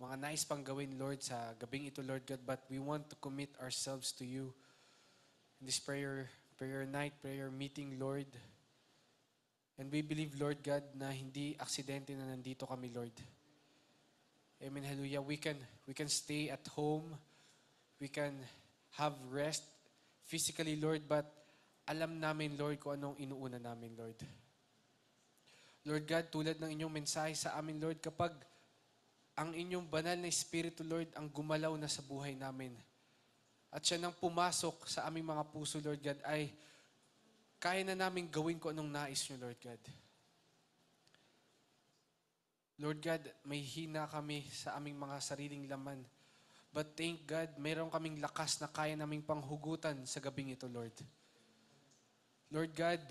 mga nais pang gawin, Lord, sa gabing ito, Lord God, but we want to commit ourselves to you in this prayer night, prayer meeting, Lord. And we believe, Lord God, na hindi aksidente na nandito kami, Lord. Amen, hallelujah. We can stay at home. We can have rest physically, Lord, but alam namin, Lord, kung anong inuuna namin, Lord. Lord God, tulad ng inyong mensahe sa amin, Lord, kapag ang inyong banal na Espiritu, Lord, ang gumalaw na sa buhay namin, at siya nang pumasok sa aming mga puso, Lord God, ay kaya na namin gawin kung anong nais nyo, Lord God. Lord God, may hina kami sa aming mga sariling laman. But thank God, mayroon kaming lakas na kaya naming panghugutan sa gabing ito, Lord. Lord God,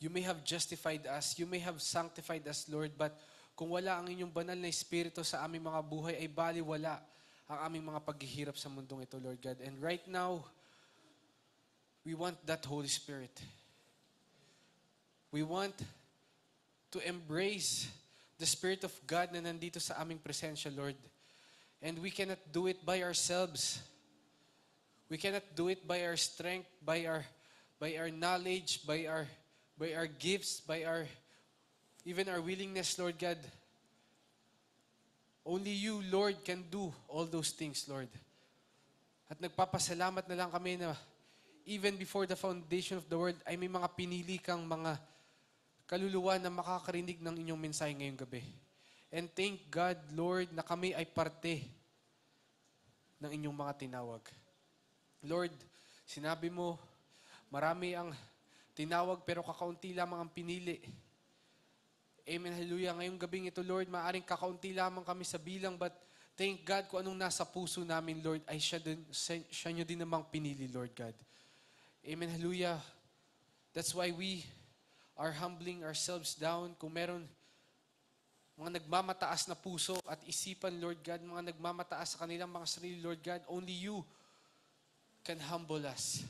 you may have justified us, you may have sanctified us, Lord, but kung wala ang inyong banal na Espiritu sa aming mga buhay, ay baliwala ang aming mga paghihirap sa mundong ito, Lord God. And right now, we want that Holy Spirit. We want to embrace the Spirit of God na nandito sa aming presensya, Lord. And we cannot do it by ourselves. We cannot do it by our strength, by our knowledge, by our gifts, even our willingness, Lord God. Only you, Lord, can do all those things, Lord. At nagpapasalamat na lang kami na even before the foundation of the world, ay may mga pinili kang mga kaluluwa na makakarinig ng inyong mensahe ngayong gabi. And thank God, Lord, na kami ay parte ng inyong mga tinawag. Lord, sinabi mo, marami ang tinawag pero kakaunti lamang ang pinili. Amen, hallelujah. Ngayong gabing ito, Lord, maaring kakaunti lamang kami sa bilang, but thank God kung anong nasa puso namin, Lord, ay siya nyo din namang pinili, Lord God. Amen, hallelujah. That's why we are humbling ourselves down. Kung meron mga nagmamataas na puso at isipan, Lord God, mga nagmamataas sa kanilang mga sarili, Lord God, only you can humble us.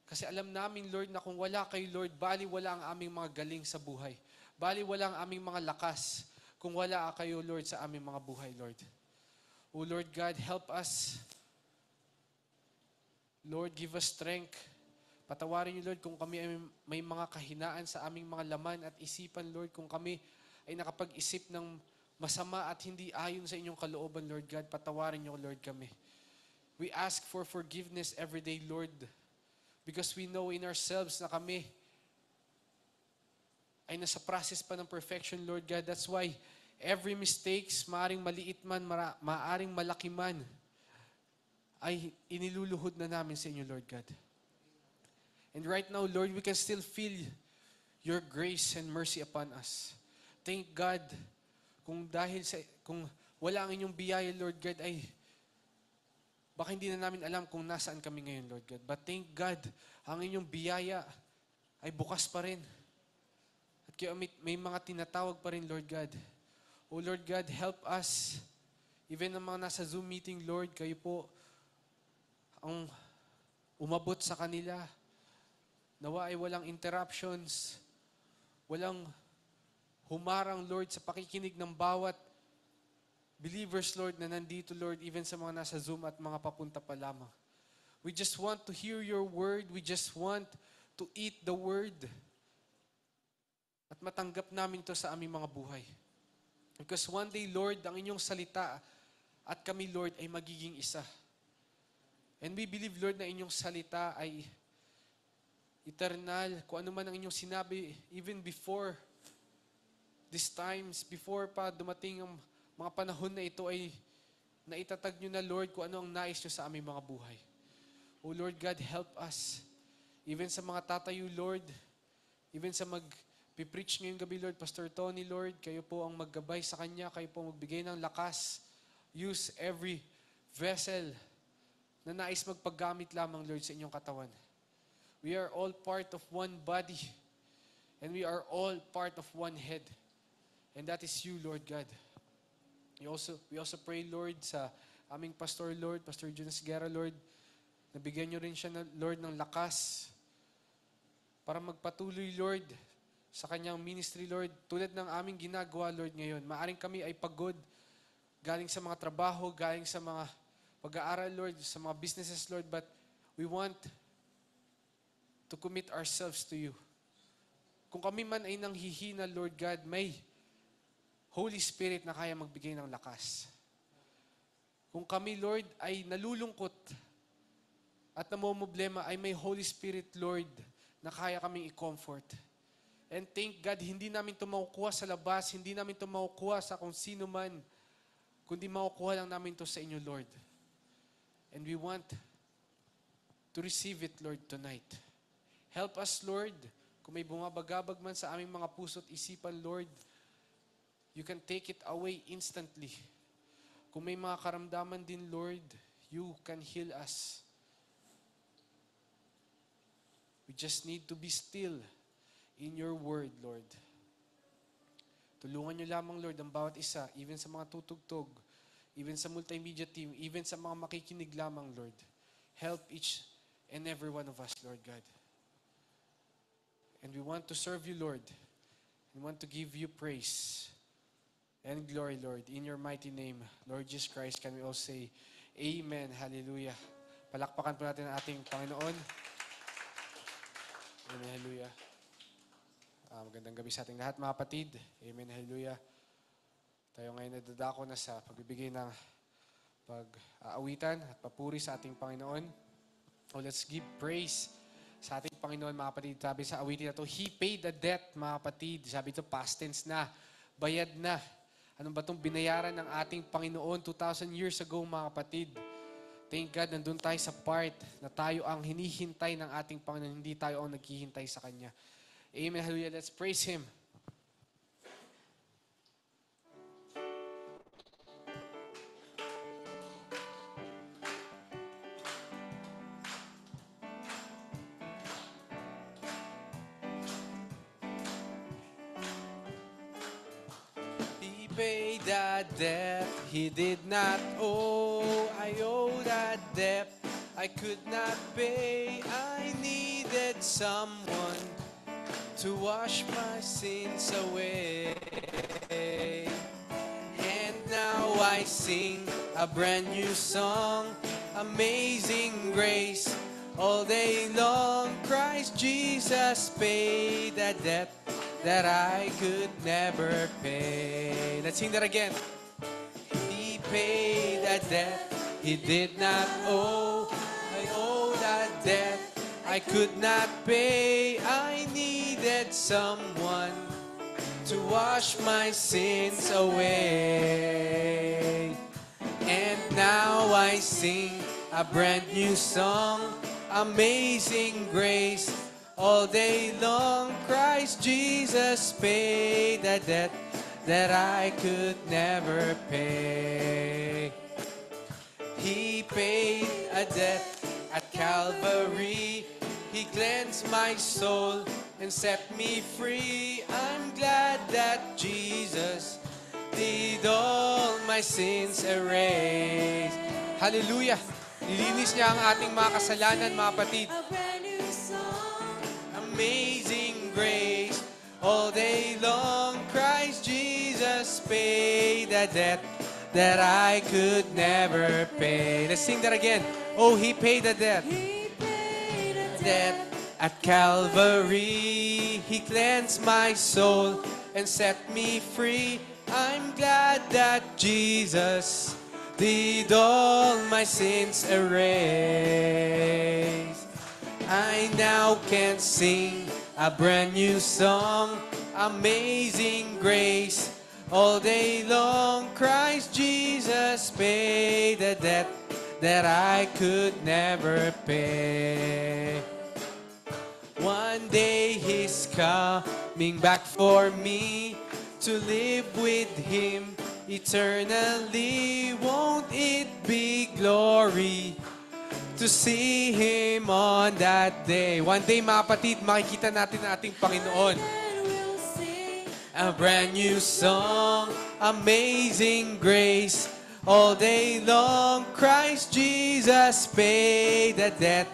Kasi alam namin, Lord, na kung wala kayo, Lord, bali wala ang aming mga galing sa buhay. Bali wala ang aming mga lakas kung wala kayo, Lord, sa aming mga buhay, Lord. O Lord God, help us. Lord, give us strength. Patawarin niyo, Lord, kung kami ay may mga kahinaan sa aming mga laman at isipan, Lord, kung kami ay nakapag-isip ng masama at hindi ayon sa inyong kalooban, Lord God, patawarin niyo, Lord, kami. We ask for forgiveness every day, Lord, because we know in ourselves na kami ay nasa process pa ng perfection, Lord God. That's why every mistakes, maaring maliit man, maaring malaki man, ay iniluluhod na namin sa inyo, Lord God. And right now, Lord, we can still feel your grace and mercy upon us. Thank God, kung wala ang inyong biyaya, Lord God, ay baka hindi na namin alam kung nasaan kami ngayon, Lord God. But thank God, ang inyong biyaya ay bukas pa rin. At kaya may mga tinatawag pa rin, Lord God. O Lord God, help us. Even ang mga nasa Zoom meeting, Lord, kayo po ang umabot sa kanila. Nawa ay walang interruptions, walang humarang, Lord, sa pakikinig ng bawat believers, Lord, na nandito, Lord, even sa mga nasa Zoom at mga papunta pa lamang. We just want to hear your word. We just want to eat the word. At matanggap namin to sa aming mga buhay. Because one day, Lord, ang inyong salita at kami, Lord, ay magiging isa. And we believe, Lord, na inyong salita ay eternal. Kung ano man ang inyong sinabi, even before these times, before pa dumating ang mga panahon na ito, ay naitatag nyo na, Lord, kung ano ang nais nyo sa aming mga buhay. O Lord God, help us. Even sa mga tatayo, Lord, even sa mag-preach ngayong gabi, Lord, Pastor Tony, Lord, kayo po ang maggabay sa kanya, kayo po magbigay ng lakas. Use every vessel na nais magpaggamit lamang, Lord, sa inyong katawan. We are all part of one body. And we are all part of one head. And that is you, Lord God. We also pray, Lord, sa aming pastor, Lord, Pastor Jonas Guerra, Lord, nabigyan nyo rin siya, Lord, ng lakas para magpatuloy, Lord, sa kanyang ministry, Lord. Tulad ng aming ginagawa, Lord, ngayon. Maaring kami ay pagod, galing sa mga trabaho, galing sa mga pag-aaral, Lord, sa mga businesses, Lord, but we want to commit ourselves to you. Kung kami man ay nanghihina, Lord God, may Holy Spirit na kaya magbigay ng lakas. Kung kami, Lord, ay nalulungkot at namomroblema, ay may Holy Spirit, Lord, na kaya kaming i-comfort. And thank God, hindi namin ito makukuha sa labas, hindi namin ito makukuha sa kung sino man, kundi makukuha lang namin ito sa inyo, Lord. And we want to receive it, Lord, tonight. Help us, Lord. Kung may bumabagabag man sa aming mga puso at isipan, Lord, you can take it away instantly. Kung may mga karamdaman din, Lord, you can heal us. We just need to be still in your word, Lord. Tulungan niyo lamang, Lord, ang bawat isa, even sa mga tutugtog, even sa multimedia team, even sa mga makikinig lamang, Lord. Help each and every one of us, Lord God. And we want to serve you, Lord. We want to give you praise and glory, Lord. In your mighty name, Lord Jesus Christ, can we all say, Amen, Hallelujah. Palakpakan po natin ang ating Panginoon. Amen, Hallelujah. Magandang gabi sa ating lahat, mga kapatid. Amen, Hallelujah. Tayo ngayon nadadako na sa pagbibigay ng pag-aawitan at papuri sa ating Panginoon. Oh, let's give praise sa ating Panginoon, mga kapatid. Sabi sa awitin na to, He paid the debt, mga kapatid. Sabi ito, past tense na. Bayad na. Ano ba itong binayaran ng ating Panginoon 2,000 years ago, mga kapatid? Thank God, nandun tayo sa part na tayo ang hinihintay ng ating Panginoon, hindi tayo ang naghihintay sa Kanya. Amen, hallelujah. Let's praise Him. He paid that debt He did not owe. I owe that debt I could not pay. I needed someone to wash my sins away. And now I sing a brand new song, Amazing Grace. All day long, Christ Jesus paid the debt that I could never pay. Let's sing that again. He paid that debt He did not owe. I owe that debt I could not pay. I needed someone to wash my sins away. And now I sing a brand new song, Amazing Grace. All day long, Christ Jesus paid the debt that I could never pay. He paid a debt at Calvary. He cleansed my soul and set me free. I'm glad that Jesus did all my sins erase. Hallelujah! Nilinis niya ang ating mga kasalanan, mga kapatid. Amazing grace. All day long, Christ Jesus paid the debt that I could never pay. Let's sing that again. Oh, He paid the debt. Debt at Calvary. He cleansed my soul and set me free. I'm glad that Jesus did all my sins erase. I now can sing a brand new song, Amazing Grace. All day long, Christ Jesus paid the debt that I could never pay. One day He's coming back for me to live with Him eternally. Won't it be glory to see Him on that day? One day, mga kapatid, makikita natin ang ating Panginoon. A brand new song, Amazing Grace. All day long, Christ Jesus paid the debt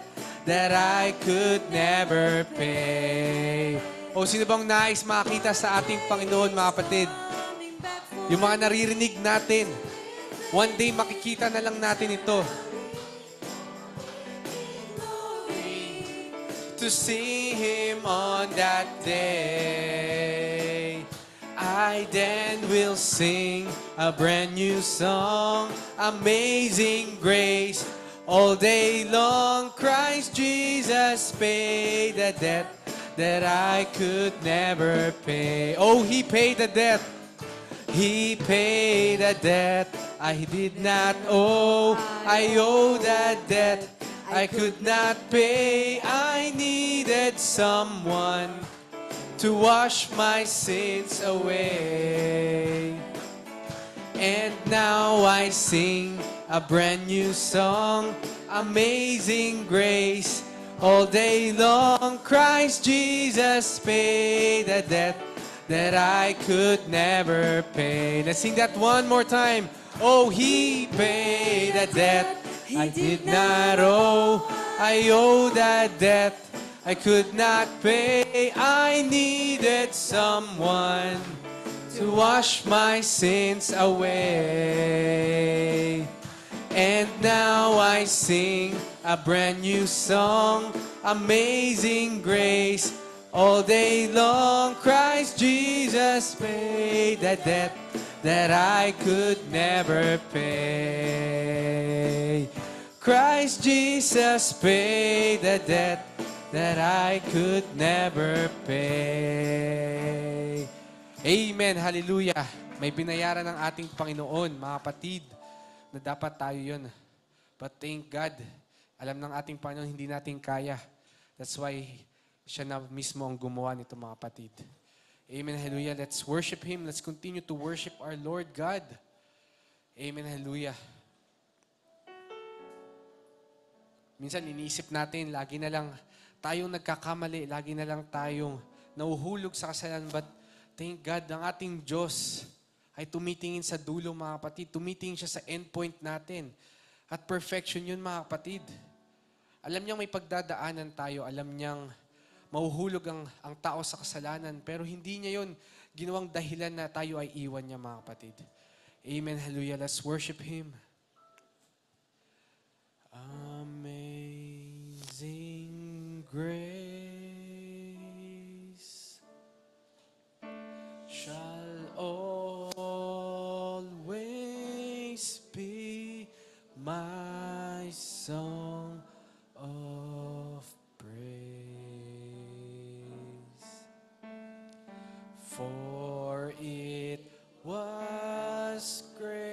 that I could never pay. O sino bang nais makakita sa ating Panginoon, mga kapatid? Yung mga naririnig natin, one day makikita na lang natin ito. To see Him on that day, I then will sing a brand new song, Amazing Grace. All day long, Christ Jesus paid the debt that I could never pay. Oh, He paid the debt. He paid a debt I did not owe. I owe that debt I could not pay. I needed someone to wash my sins away. And now I sing a brand new song, Amazing Grace. All day long, Christ Jesus paid a debt that I could never pay. Let's sing that one more time. Oh, He paid a debt I did not owe. I owe that debt I could not pay. I needed someone to wash my sins away. And now I sing a brand new song, Amazing Grace. All day long, Christ Jesus paid the debt that I could never pay. Christ Jesus paid the debt that I could never pay. Amen, hallelujah. May binayaran ng ating Panginoon, mga kapatid, na dapat tayo yun. But thank God, alam ng ating Panginoon, hindi natin kaya. That's why siya na mismo ang gumawa nito, mga kapatid. Amen, hallelujah. Let's worship Him. Let's continue to worship our Lord God. Amen, hallelujah. Minsan iniisip natin, lagi na lang tayong nagkakamali, lagi na lang tayong nauhulog sa kasalanan. But thank God, ang ating Diyos ay tumitingin sa dulo, mga kapatid. Tumitingin siya sa endpoint natin. At perfection yun, mga kapatid. Alam niyang may pagdadaanan tayo. Alam niyang mahuhulog ang tao sa kasalanan. Pero hindi niya yun ginawang dahilan na tayo ay iwan niya, mga kapatid. Amen, hallelujah. Let's worship Him. Amazing grace shall always be my song of praise. For it was grace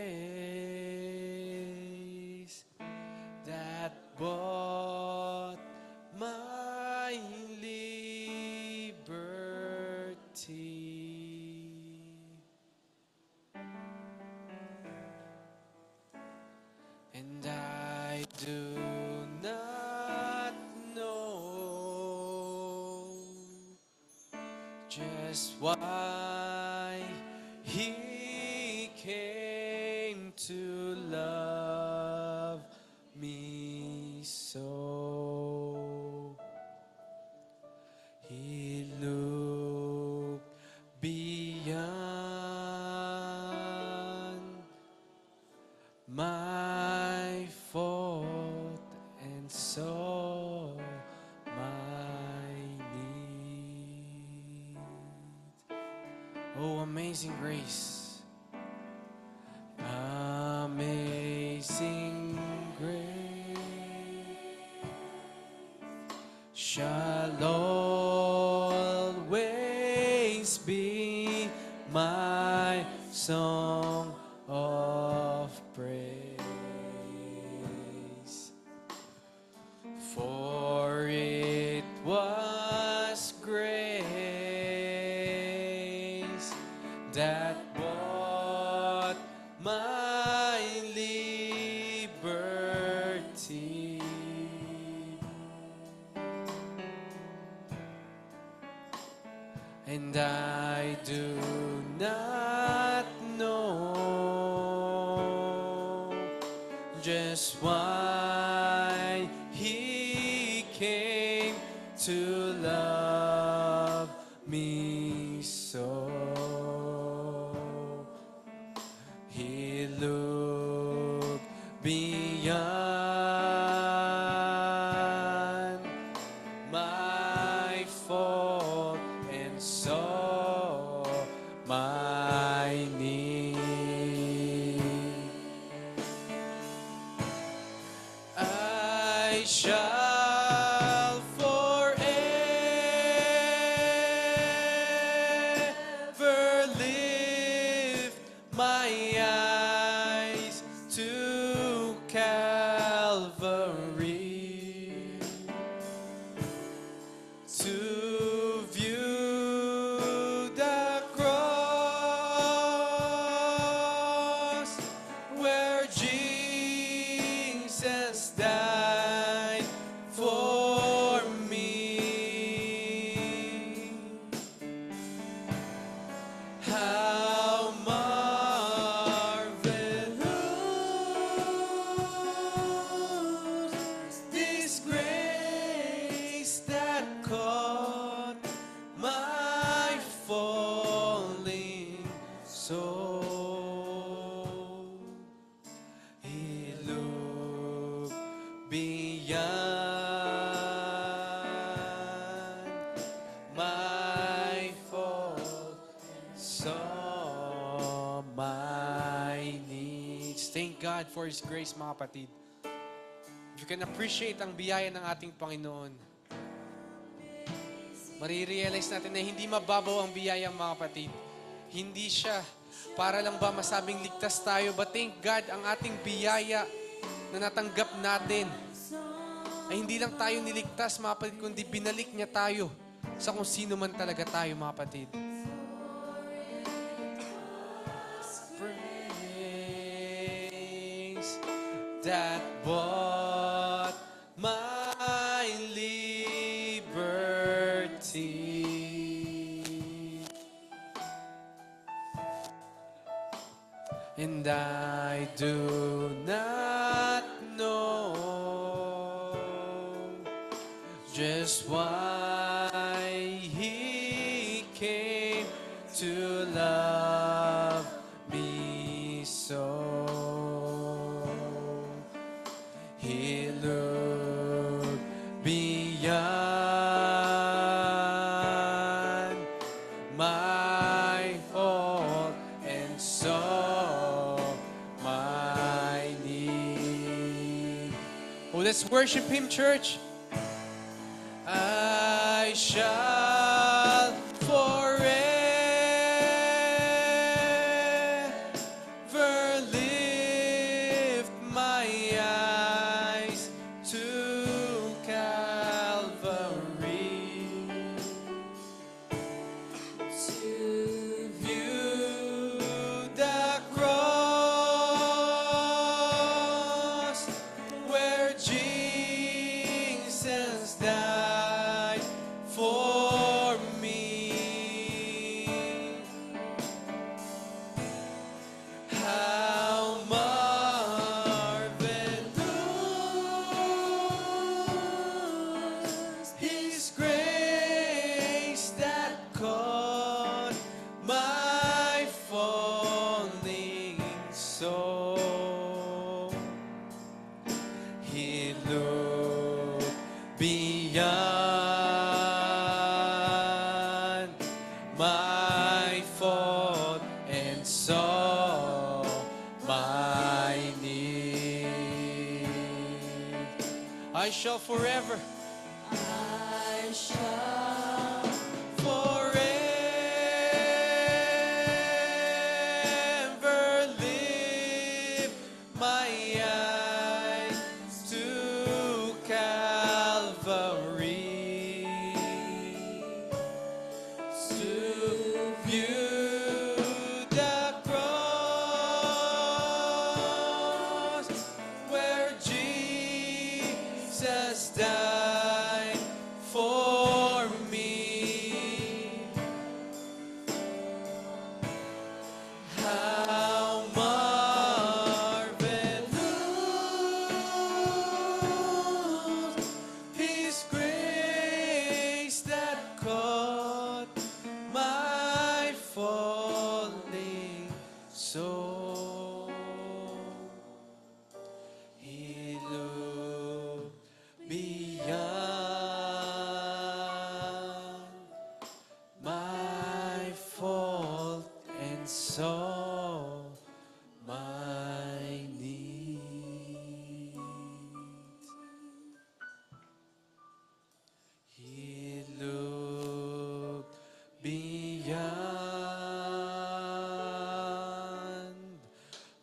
that bought my liberty. And I do not know just why He came to love me so. He looked beyond my fault and saw my need. Oh, amazing grace. Amazing grace shall always be my song of praise. For it was grace that bought my liberty. And I do not know just why He came to love me my need. I shall forever lift my eyes to Calvary to view the cross where Jesus died for me. How marvelous this grace that caught my falling soul. He looked beyond my fault, saw my needs. Thank God for His grace, mga kapatid. If you can appreciate ang biyaya ng ating Panginoon, marirealize natin na hindi mababaw ang biyaya, mga kapatid. Hindi siya para lang ba masabing ligtas tayo, but thank God ang ating biyaya na natanggap natin ay hindi lang tayo niligtas, mga kapatid, kundi binalik niya tayo sa kung sino man talaga tayo, mga kapatid. Praise that bought my liberty. And I do not know just why He came to love me so. He looked beyond my fault and saw my need. Oh, let's worship Him, church. I shall forever lift my eyes to Calvary to view the cross where Jesus died for me. How marvelous His grace that caught my falling soul. He looked beyond my fault and saw my need. I shall forever, I shall forever lift my eyes to Calvary to view the cross where Jesus died for me. How marvelous His grace that caught my falling soul. He looked beyond my fault and saw my needs. He looked beyond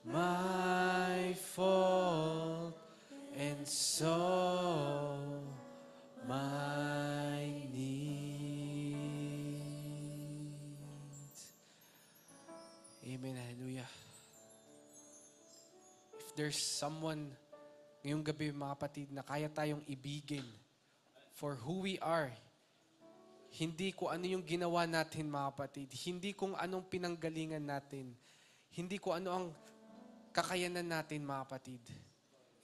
my fault and saw my needs. Amen. Hallelujah. If there's someone ngayong gabi, mga kapatid, na kaya tayong ibigin for who we are, hindi kung ano yung ginawa natin, mga kapatid, hindi kung anong pinanggalingan natin, hindi kung ano ang kakayanan natin, mga kapatid.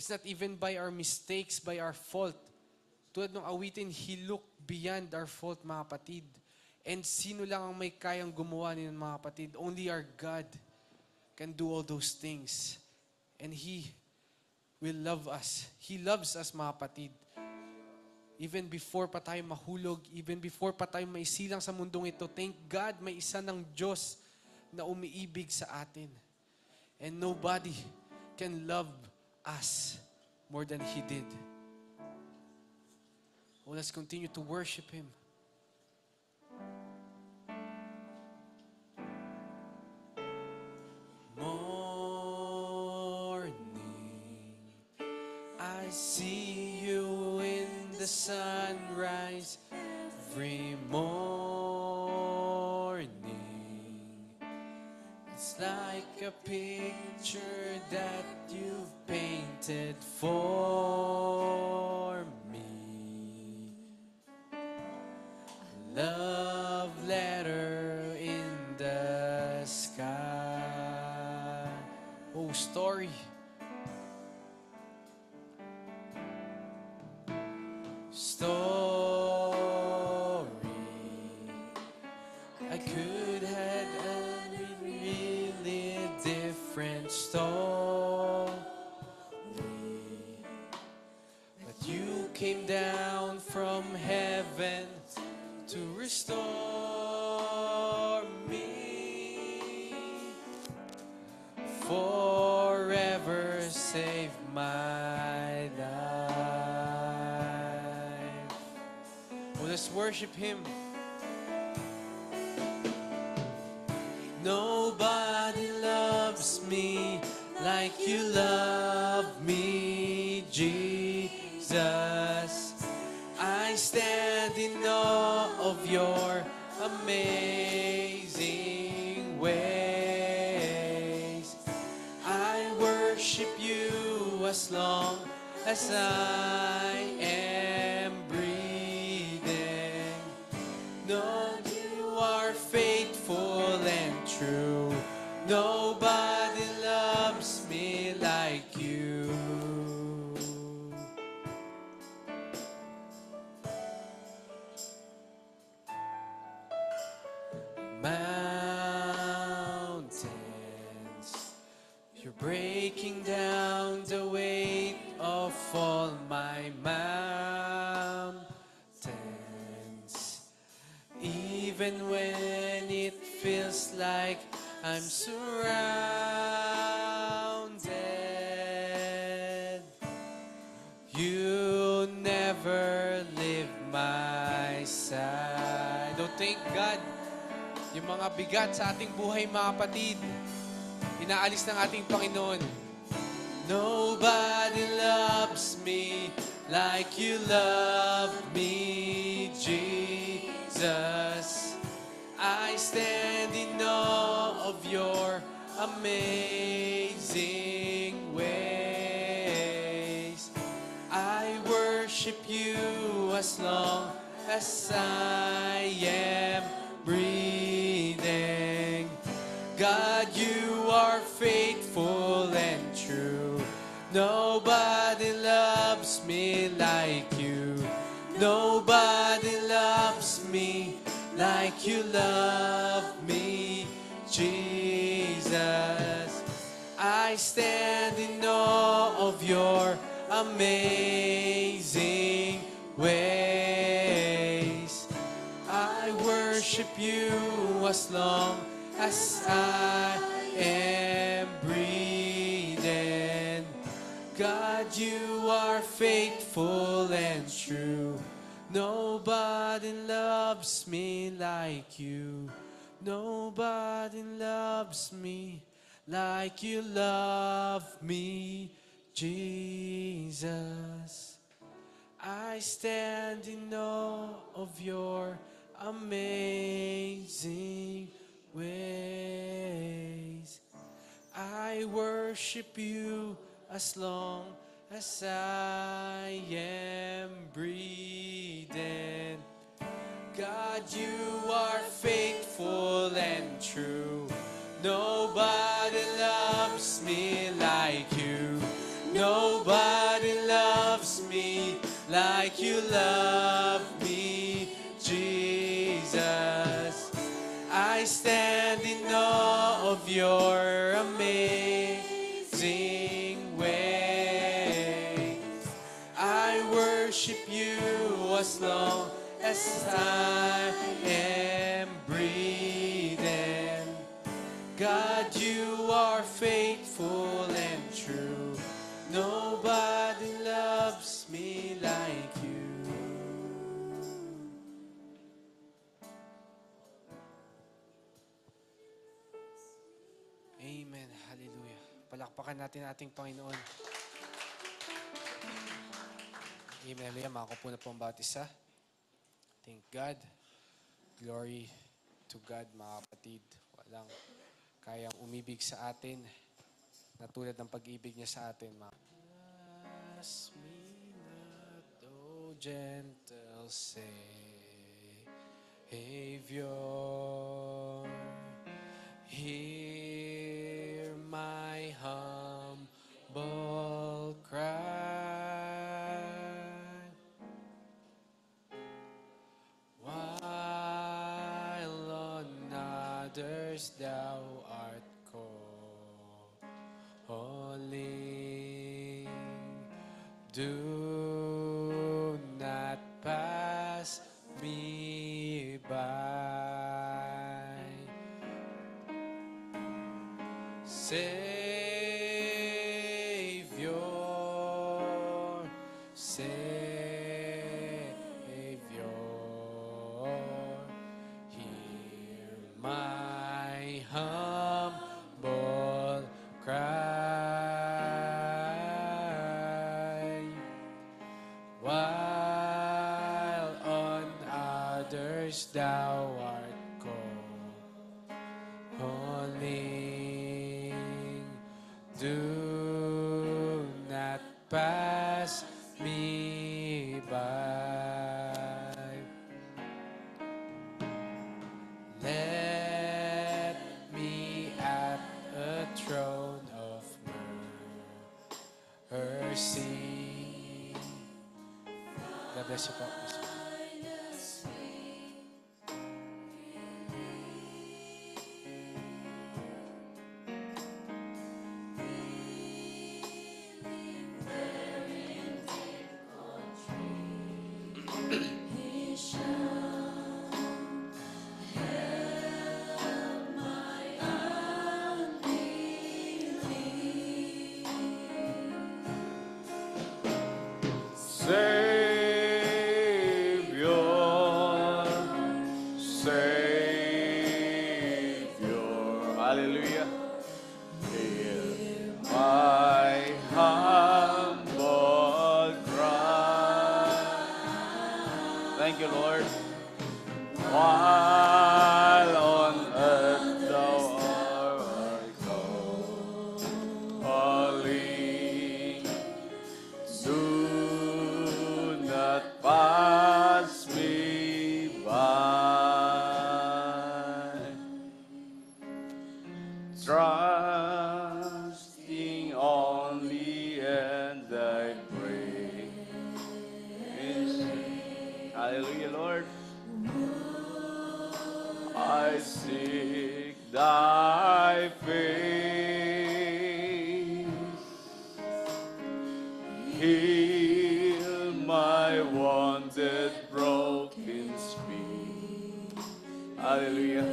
It's not even by our mistakes, by our fault. Tulad ng awitin, He looked beyond our fault, mga kapatid. And sino lang ang may kayang gumawa niyan, mga kapatid? Only our God can do all those things. And He will love us. He loves us, mga kapatid. Even before pa tayo mahulog, even before pa tayo maisilang sa mundong ito, thank God may isa ng Diyos na umiibig sa atin. And nobody can love us more than He did. Oh, let's continue to worship Him. Morning, I see you in the sunrise every morning. It's like a picture that you've painted for me. Love letter in the sky. Oh, story. Story. I could have a really different story, but you came down from heaven to restore me. Forever save my life. Oh, let's worship Him. Nobody loves me like you love me, Jesus. I stand in awe of your amazing ways. I worship you as long as I am breathing. No, you are faithful and true. Nobody loves me like you. Mountains, you're breaking down the weight of all my mountains. Even when it feels like I'm surrounded, you never leave my side. Oh, thank God. Yung mga bigat sa ating buhay, mga kapatid, inaalis ng ating Panginoon. Nobody loves me like you love me, Jesus. I stand in awe of your amazing ways. I worship you as long as I am breathing. God, you are faithful and true. Nobody loves me like you. Nobody loves me like you love me, Jesus. I stand in awe of your amazing ways. I worship you as long as I am breathing. God, you are faithful and true. Nobody loves me like you. Nobody loves me like you love me, Jesus. I stand in awe of your amazing ways. I worship you as long as I am breathing. God, you are faithful and true. Nobody loves me like you. Nobody loves me like you love me, Jesus. I stand in awe of your amazing ways. I worship you as long as I am breathing. God, you are faithful and true. Nobody loves me like you. Amen. Hallelujah. Palakpakan natin ating Panginoon. Amen. Hallelujah. Makakupo na po ang bawat isa. Thank God. Glory to God, mga kapatid. Walang kayang umibig sa atin na tulad ng pag-ibig niya sa atin. Ask me not, O gentle Savior, hear my humble cry. While on others thou art calling, do not pass me by. Savior, Savior, hear my humble cry. While on others thou art calling, do not pass me by. Let me at a throne of mercy. God bless you po. Hallelujah. Hear my humble cry. Thank you, Lord. While on earth thou art calling, do not pass me by. Trusting only and I pray. Hallelujah, Lord. I seek thy face. Heal my wounded, broken spirit. Hallelujah.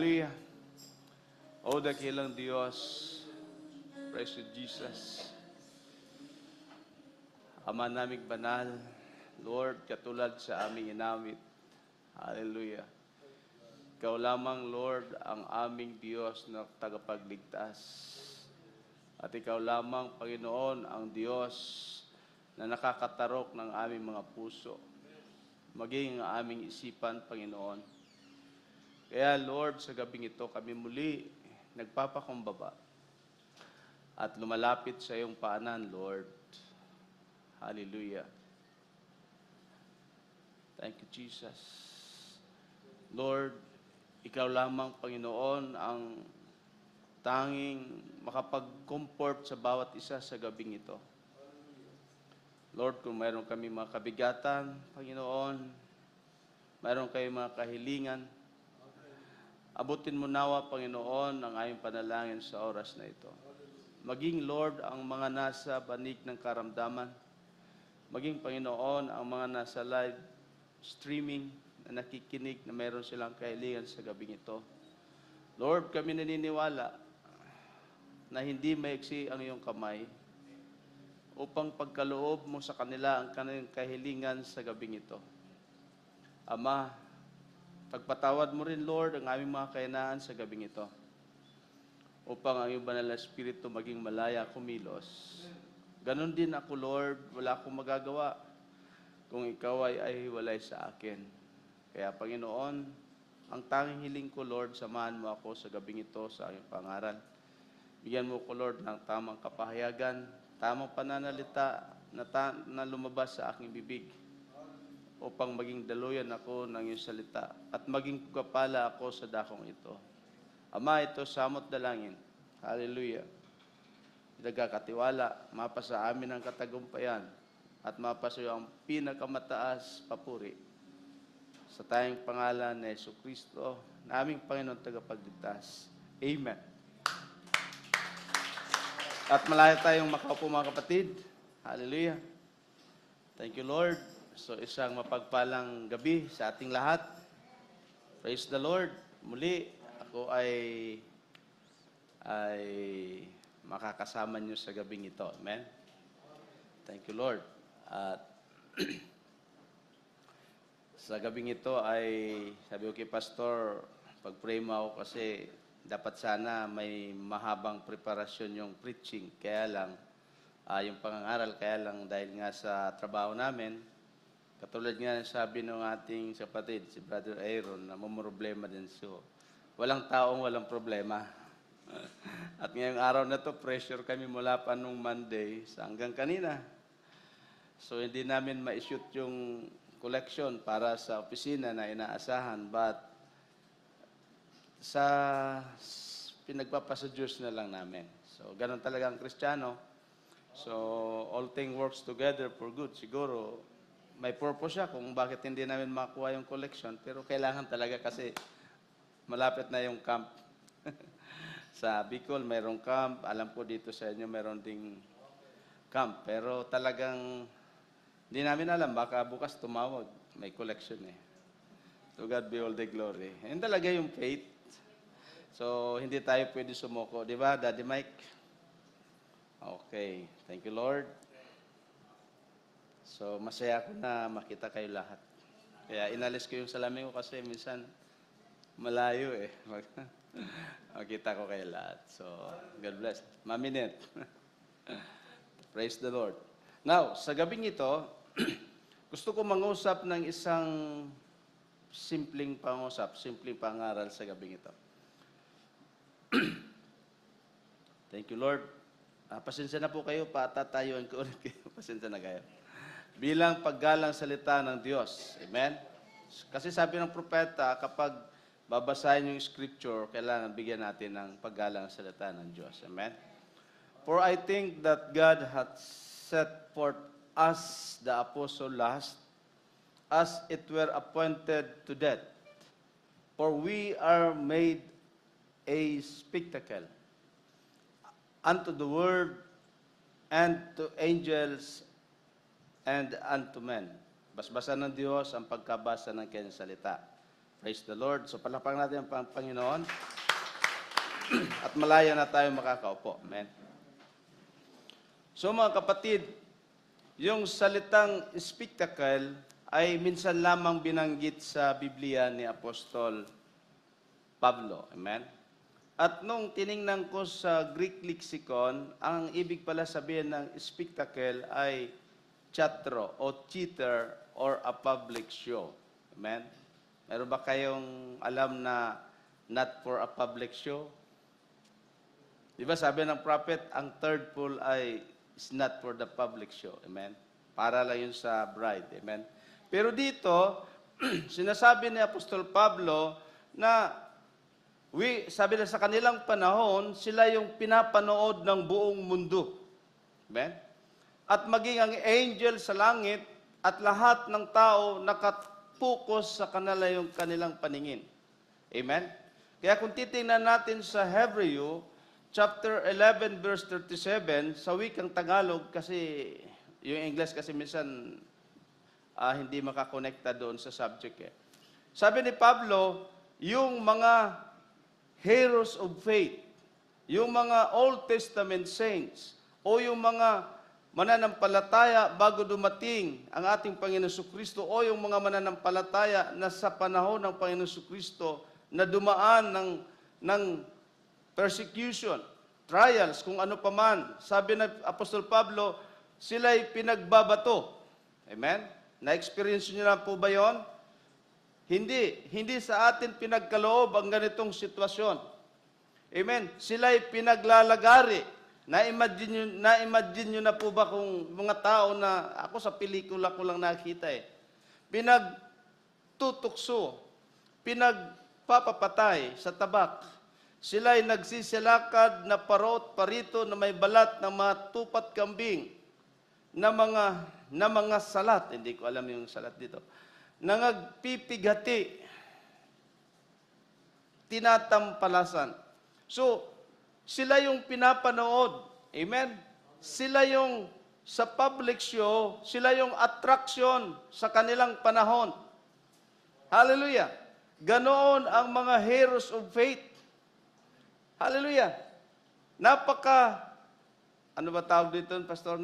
Hallelujah. O dakilang Diyos, praise you, Jesus. Ama naming banal, Lord, katulad sa aming inamit. Hallelujah. Ikaw lamang, Lord, ang aming Diyos na tagapagligtas. At ikaw lamang, Panginoon, ang Diyos na nakakatarok ng aming mga puso, maging ang aming isipan, Panginoon. Kaya, Lord, sa gabing ito, kami muli nagpapakumbaba at lumalapit sa iyong paanan, Lord. Hallelujah. Thank you, Jesus. Lord, ikaw lamang, Panginoon, ang tanging makapag-comfort sa bawat isa sa gabing ito. Lord, kung mayroon kami mga kabigatan, Panginoon, mayroon kayong mga kahilingan, abutin mo nawa, Panginoon, ang aming panalangin sa oras na ito. Maging, Lord, ang mga nasa banig ng karamdaman, maging, Panginoon, ang mga nasa live streaming na nakikinig na mayroon silang kahilingan sa gabing ito. Lord, kami naniniwala na hindi maiksi ang iyong kamay upang pagkaloob mo sa kanila ang kanilang kahilingan sa gabing ito. Ama, pagpatawad mo rin, Lord, ang aming mga kahinaan sa gabing ito upang ang iyong banal na Espiritu maging malaya kumilos. Ganon din ako, Lord, wala akong magagawa kung ikaw ay hiwalay sa akin. Kaya, Panginoon, ang tanging hiling ko, Lord, samahan mo ako sa gabing ito sa aking pangaral. Bigyan mo ko, Lord, ng tamang kapahayagan, tamang pananalita na lumabas sa aking bibig upang maging daluyan ako ng iyong salita at maging kapala ako sa dakong ito. Ama, ito samot dalangin. Hallelujah. Nagkakatiwala, mapasa amin ang katagumpayan at mapasa ang pinakamataas papuri sa tayong pangalan ni Jesucristo, na aming Panginoon tagapagligtas. Amen. At malaya tayong makaupo, mga kapatid. Hallelujah. Thank you, Lord. So, isang mapagpalang gabi sa ating lahat. Praise the Lord. Muli, ako ay makakasama niyo sa gabing ito. Amen? Thank you, Lord. At sa gabing ito ay, sabi ko kay Pastor, pag-pray mo ako kasi dapat sana may mahabang preparasyon yung preaching. Kaya lang, yung pangangaral, kaya lang dahil nga sa trabaho namin, katulad nga ng sabi ng ating kapatid, si Brother Aaron, na problema din siya. Walang taong walang problema. At ngayong araw na to, pressure kami mula pa nung Monday sa hanggang kanina. So, hindi namin ma-shoot yung collection para sa opisina na inaasahan, but sa pinagpapasa Diyos na lang namin. So, ganun talaga ang Kristiyano. So, all things works together for good. Siguro, may purpose siya kung bakit hindi namin makuha yung collection, pero kailangan talaga kasi malapit na yung camp. Sa Bicol, mayroong camp. Alam ko dito sa inyo, mayroon ding camp. Pero talagang hindi namin alam, baka bukas tumawag. May collection eh. To God be all the glory. Yan talaga yung faith. So, hindi tayo pwede sumuko. Di ba, Daddy Mike? Okay. Thank you, Lord. So, masaya ako na makita kayo lahat. Kaya inalis ko yung salamin ko kasi minsan malayo eh. Makita ko kayo lahat. So, God bless. Mami Net. Praise the Lord. Now, sa gabing ito, gusto ko mangusap ng isang simpleng pangusap, simpleng pangaral sa gabing ito. Thank you, Lord. Pasensya na po kayo, patatayuan ko ulit kayo. Pasensya na kayo. Bilang paggalang salita ng Diyos. Amen? Kasi sabi ng propeta, kapag babasahin yung scripture, kailangan bigyan natin ng paggalang salita ng Diyos. Amen? For I think that God hath set forth us, the apostle last, as it were appointed to death. For we are made a spectacle unto the world and to angels and unto men. Basbasan ng Diyos ang pagkabasa ng kanyang salita. Praise the Lord. So palakpakan natin ang Panginoon. At malaya na tayo makakaupo. Amen. So mga kapatid, yung salitang spectacle ay minsan lamang binanggit sa Biblia ni Apostol Pablo. Amen. At nung tiningnan ko sa Greek lexicon, ang ibig pala sabihin ng spectacle ay teatro o theater or a public show. Amen. Meron ba kayong alam na not for a public show? Di ba sabi ng prophet, ang third pool ay is not for the public show. Amen? Para lang yun sa bride. Amen? Pero dito, sinasabi ni Apostol Pablo na sabi na sa kanilang panahon, sila yung pinapanood ng buong mundo. Amen? At maging ang angel sa langit at lahat ng tao nakapokus sa kanila yung kanilang paningin. Amen? Kaya kung titingnan natin sa Hebreo, chapter 11, verse 37, sa wikang Tagalog, kasi yung English kasi minsan hindi makakonekta doon sa subject. Sabi ni Pablo, yung mga heroes of faith, yung mga Old Testament saints, o yung mga mananampalataya bago dumating ang ating Panginoon Jesucristo, o yung mga mananampalataya na sa panahon ng Panginoon Jesucristo na dumaan ng persecution, trials, kung ano paman. Sabi ng Apostol Pablo, sila'y pinagbabato. Amen? Na-experience nyo na po ba yun? Hindi sa atin pinagkaloob ang ganitong sitwasyon. Amen? Sila'y pinaglalagari. Na-imagine nyo na po ba kung mga tao na, ako sa pelikula ko lang nakita pinagtutukso, pinagpapapatay sa tabak. Sila'y nagsisilakad na parito na may balat na mga tupat kambing na mga salat. Hindi ko alam yung salat dito. Nangagpipigati, tinatampalasan. So, sila yung pinapanood. Amen? Sila yung sa public show, sila yung attraction sa kanilang panahon. Hallelujah! Ganoon ang mga heroes of faith. Hallelujah! Ano ba tawag dito, Pastor?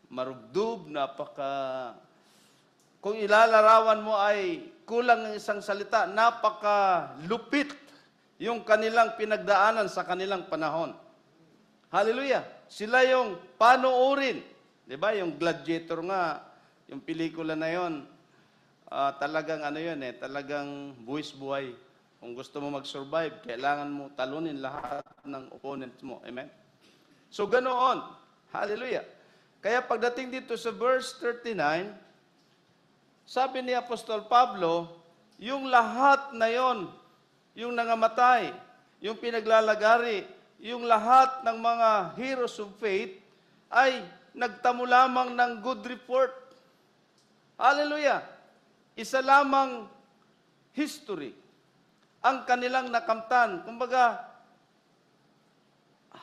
Marubdob, kung ilalarawan mo ay kulang ng isang salita, lupit yung kanilang pinagdaanan sa kanilang panahon. Hallelujah! Sila yung panoorin. Di ba? Yung Gladiator nga, yung pelikula na yon, talagang talagang buwis-buhay. Kung gusto mo mag-survive, kailangan mo talunin lahat ng opponents mo. Amen? So, ganoon. Hallelujah. Kaya pagdating dito sa verse 39, sabi ni Apostol Pablo, yung lahat na yon, yung nangamatay, yung pinaglalagari, yung lahat ng mga heroes of faith, ay nagtamo lamang ng good report. Hallelujah. Isa lamang history ang kanilang nakamtan. Kumbaga,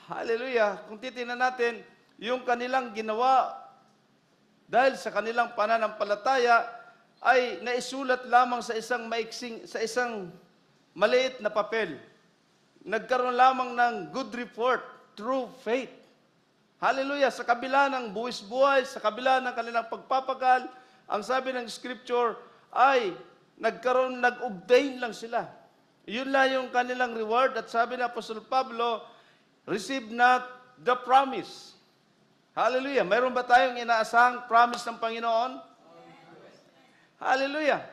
hallelujah, kung titingnan natin, yung kanilang ginawa dahil sa kanilang pananampalataya ay naisulat lamang sa isang maliit na papel. Nagkaroon lamang ng good report through faith. Hallelujah, sa kabila ng buwis-buhay, sa kabila ng kanilang pagpapagal, ang sabi ng Scripture ay nag-obtain lang sila. Yun lang yung kanilang reward. At sabi ng Apostol Pablo, receive not the promise. Hallelujah. Mayroon ba tayong inaasahang promise ng Panginoon? Hallelujah.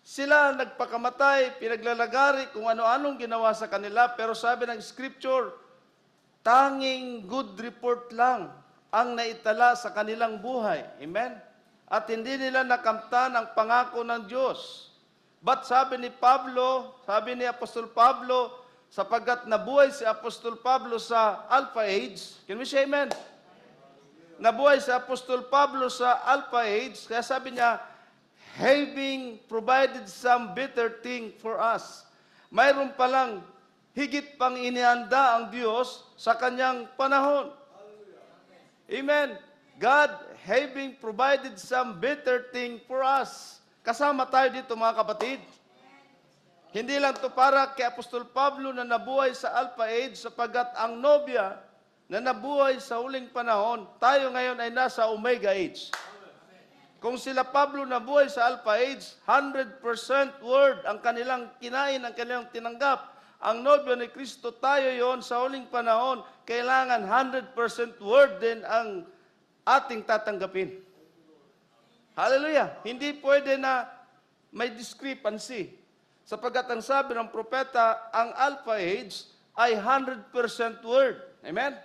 Sila nagpakamatay, pinaglalagari, kung ano-anong ginawa sa kanila. Pero sabi ng Scripture, tanging good report lang ang naitala sa kanilang buhay. Amen? At hindi nila nakamtan ang pangako ng Diyos. But sabi ni Apostol Pablo, sapagkat nabuhay si Apostol Pablo sa Alpha Age, can we say amen? Nabuhay si Apostol Pablo sa Alpha Age, kaya sabi niya, having provided some better thing for us. Mayroon palang higit pang inianda ang Diyos sa kanyang panahon. Amen. God having provided some better thing for us. Kasama tayo dito mga kapatid. Hindi lang to para kay Apostol Pablo na nabuhay sa Alpha Age, sapagat ang nobya na nabuhay sa huling panahon, tayo ngayon ay nasa Omega Age. Kung sila Pablo nabuhay sa Alpha Age, 100% word ang kanilang kinain, ang kanilang tinanggap. Ang nobya ni Kristo, tayo yon sa huling panahon, kailangan 100% word din ang ating tatanggapin. Hallelujah! Hindi pwede na may discrepancy. Sapagat ang sabi ng propeta, ang Alpha Age ay 100% word. Amen?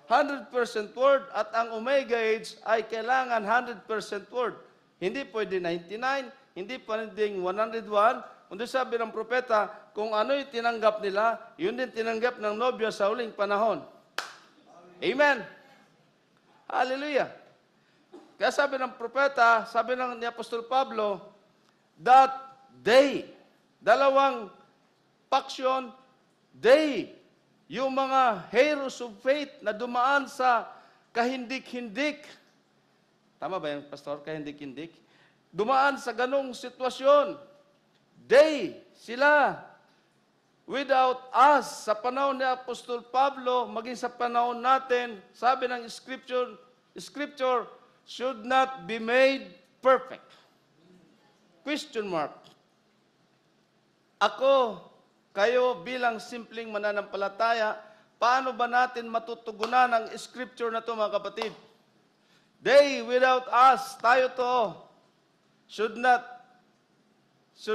100% word at ang Omega Age ay kailangan 100% word. Hindi pwede 99, hindi pwedeng 101. Kundi sabi ng propeta, kung ano'y tinanggap nila, yun din tinanggap ng nobya sa huling panahon. Amen? Hallelujah! Kaya sabi ng propeta, sabi ni Apostol Pablo, that they, dalawang faction, they, yung mga heroes of faith na dumaan sa kahindik-hindik. Tama ba yung pastor? Kahindik-hindik? Dumaan sa ganong sitwasyon. They, sila, without us, sa panahon ni Apostol Pablo, maging sa panahon natin, sabi ng Scripture should not be made perfect. Question mark. Ako, kayo bilang simpleng mananampalataya, paano ba natin matutugunan ang Scripture na to, mga kapatid? They without us, tayo to, should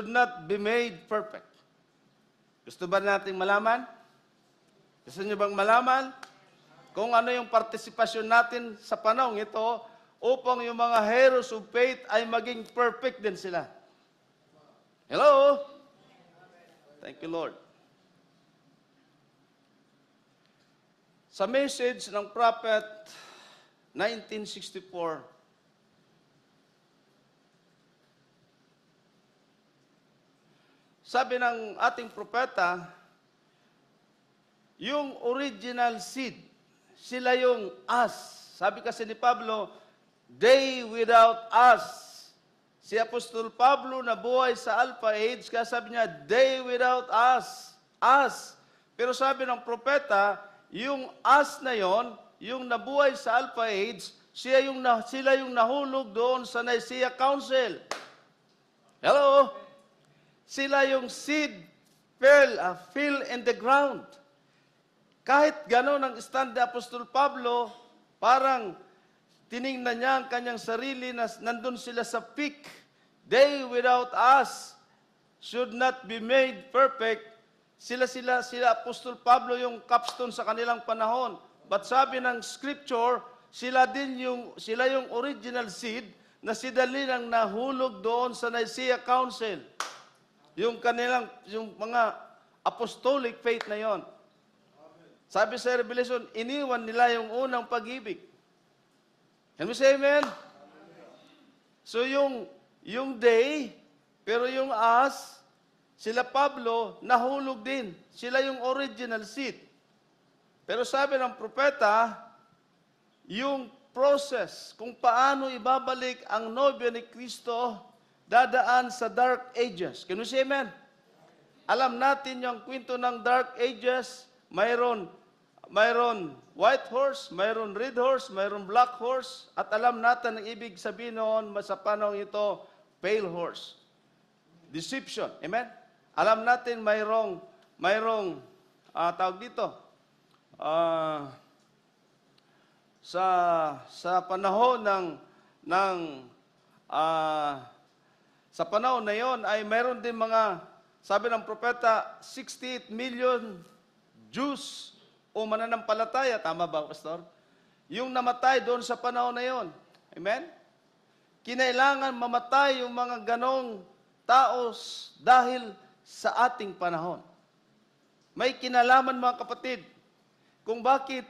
not be made perfect. Gusto ba nating malaman? Gusto niyo bang malaman kung ano yung partisipasyon natin sa panahon ito upang yung mga heroes of faith ay maging perfect din sila? Hello? Thank you, Lord. Sa message ng prophet 1964, sabi ng ating propeta, yung original seed, sila yung us. Sabi kasi ni Pablo, they without us. Si Apostol Pablo na buhay sa Alpha Age, kaya sabi niya, they without us. Us. Pero sabi ng propeta, yung us na yon, yung nabuhay sa Alpha Age, sila yung nahulog doon sa Nicaea Council. Hello? Sila yung seed fell in the ground. Kahit gano'n ang stand ni Apostol Pablo, parang tiningnan niya ang kanyang sarili na nandun sila sa peak. They without us should not be made perfect. Sila Apostol Pablo yung capstone sa kanilang panahon. But sabi ng Scripture, sila yung original seed na sila ang nahulog doon sa Nicaea Council. Yung mga apostolic faith na yon. Sabi sa Revelation, iniwan nila yung unang pag-ibig. Can we say amen? So yung they, pero yung us, sila Pablo, nahulog din. Sila yung original seed. Pero sabi ng propeta, yung process, kung paano ibabalik ang nobya ni Kristo, dadaan sa dark ages. Can we say amen? Alam natin yung kwento ng dark ages, mayroon white horse, mayroon red horse, mayroon black horse, at alam natin ang ibig sabihin noon sa panahon ito, pale horse. Deception. Amen? Alam natin mayroong tawag dito, sa panahon sa panahon na yon ay mayroon din mga, sabi ng propeta, 68 million Jews o mananampalataya. Tama ba, Pastor? Yung namatay doon sa panahon na yon. Amen? Kinailangan mamatay yung mga ganong taos dahil sa ating panahon. May kinalaman, mga kapatid, kung bakit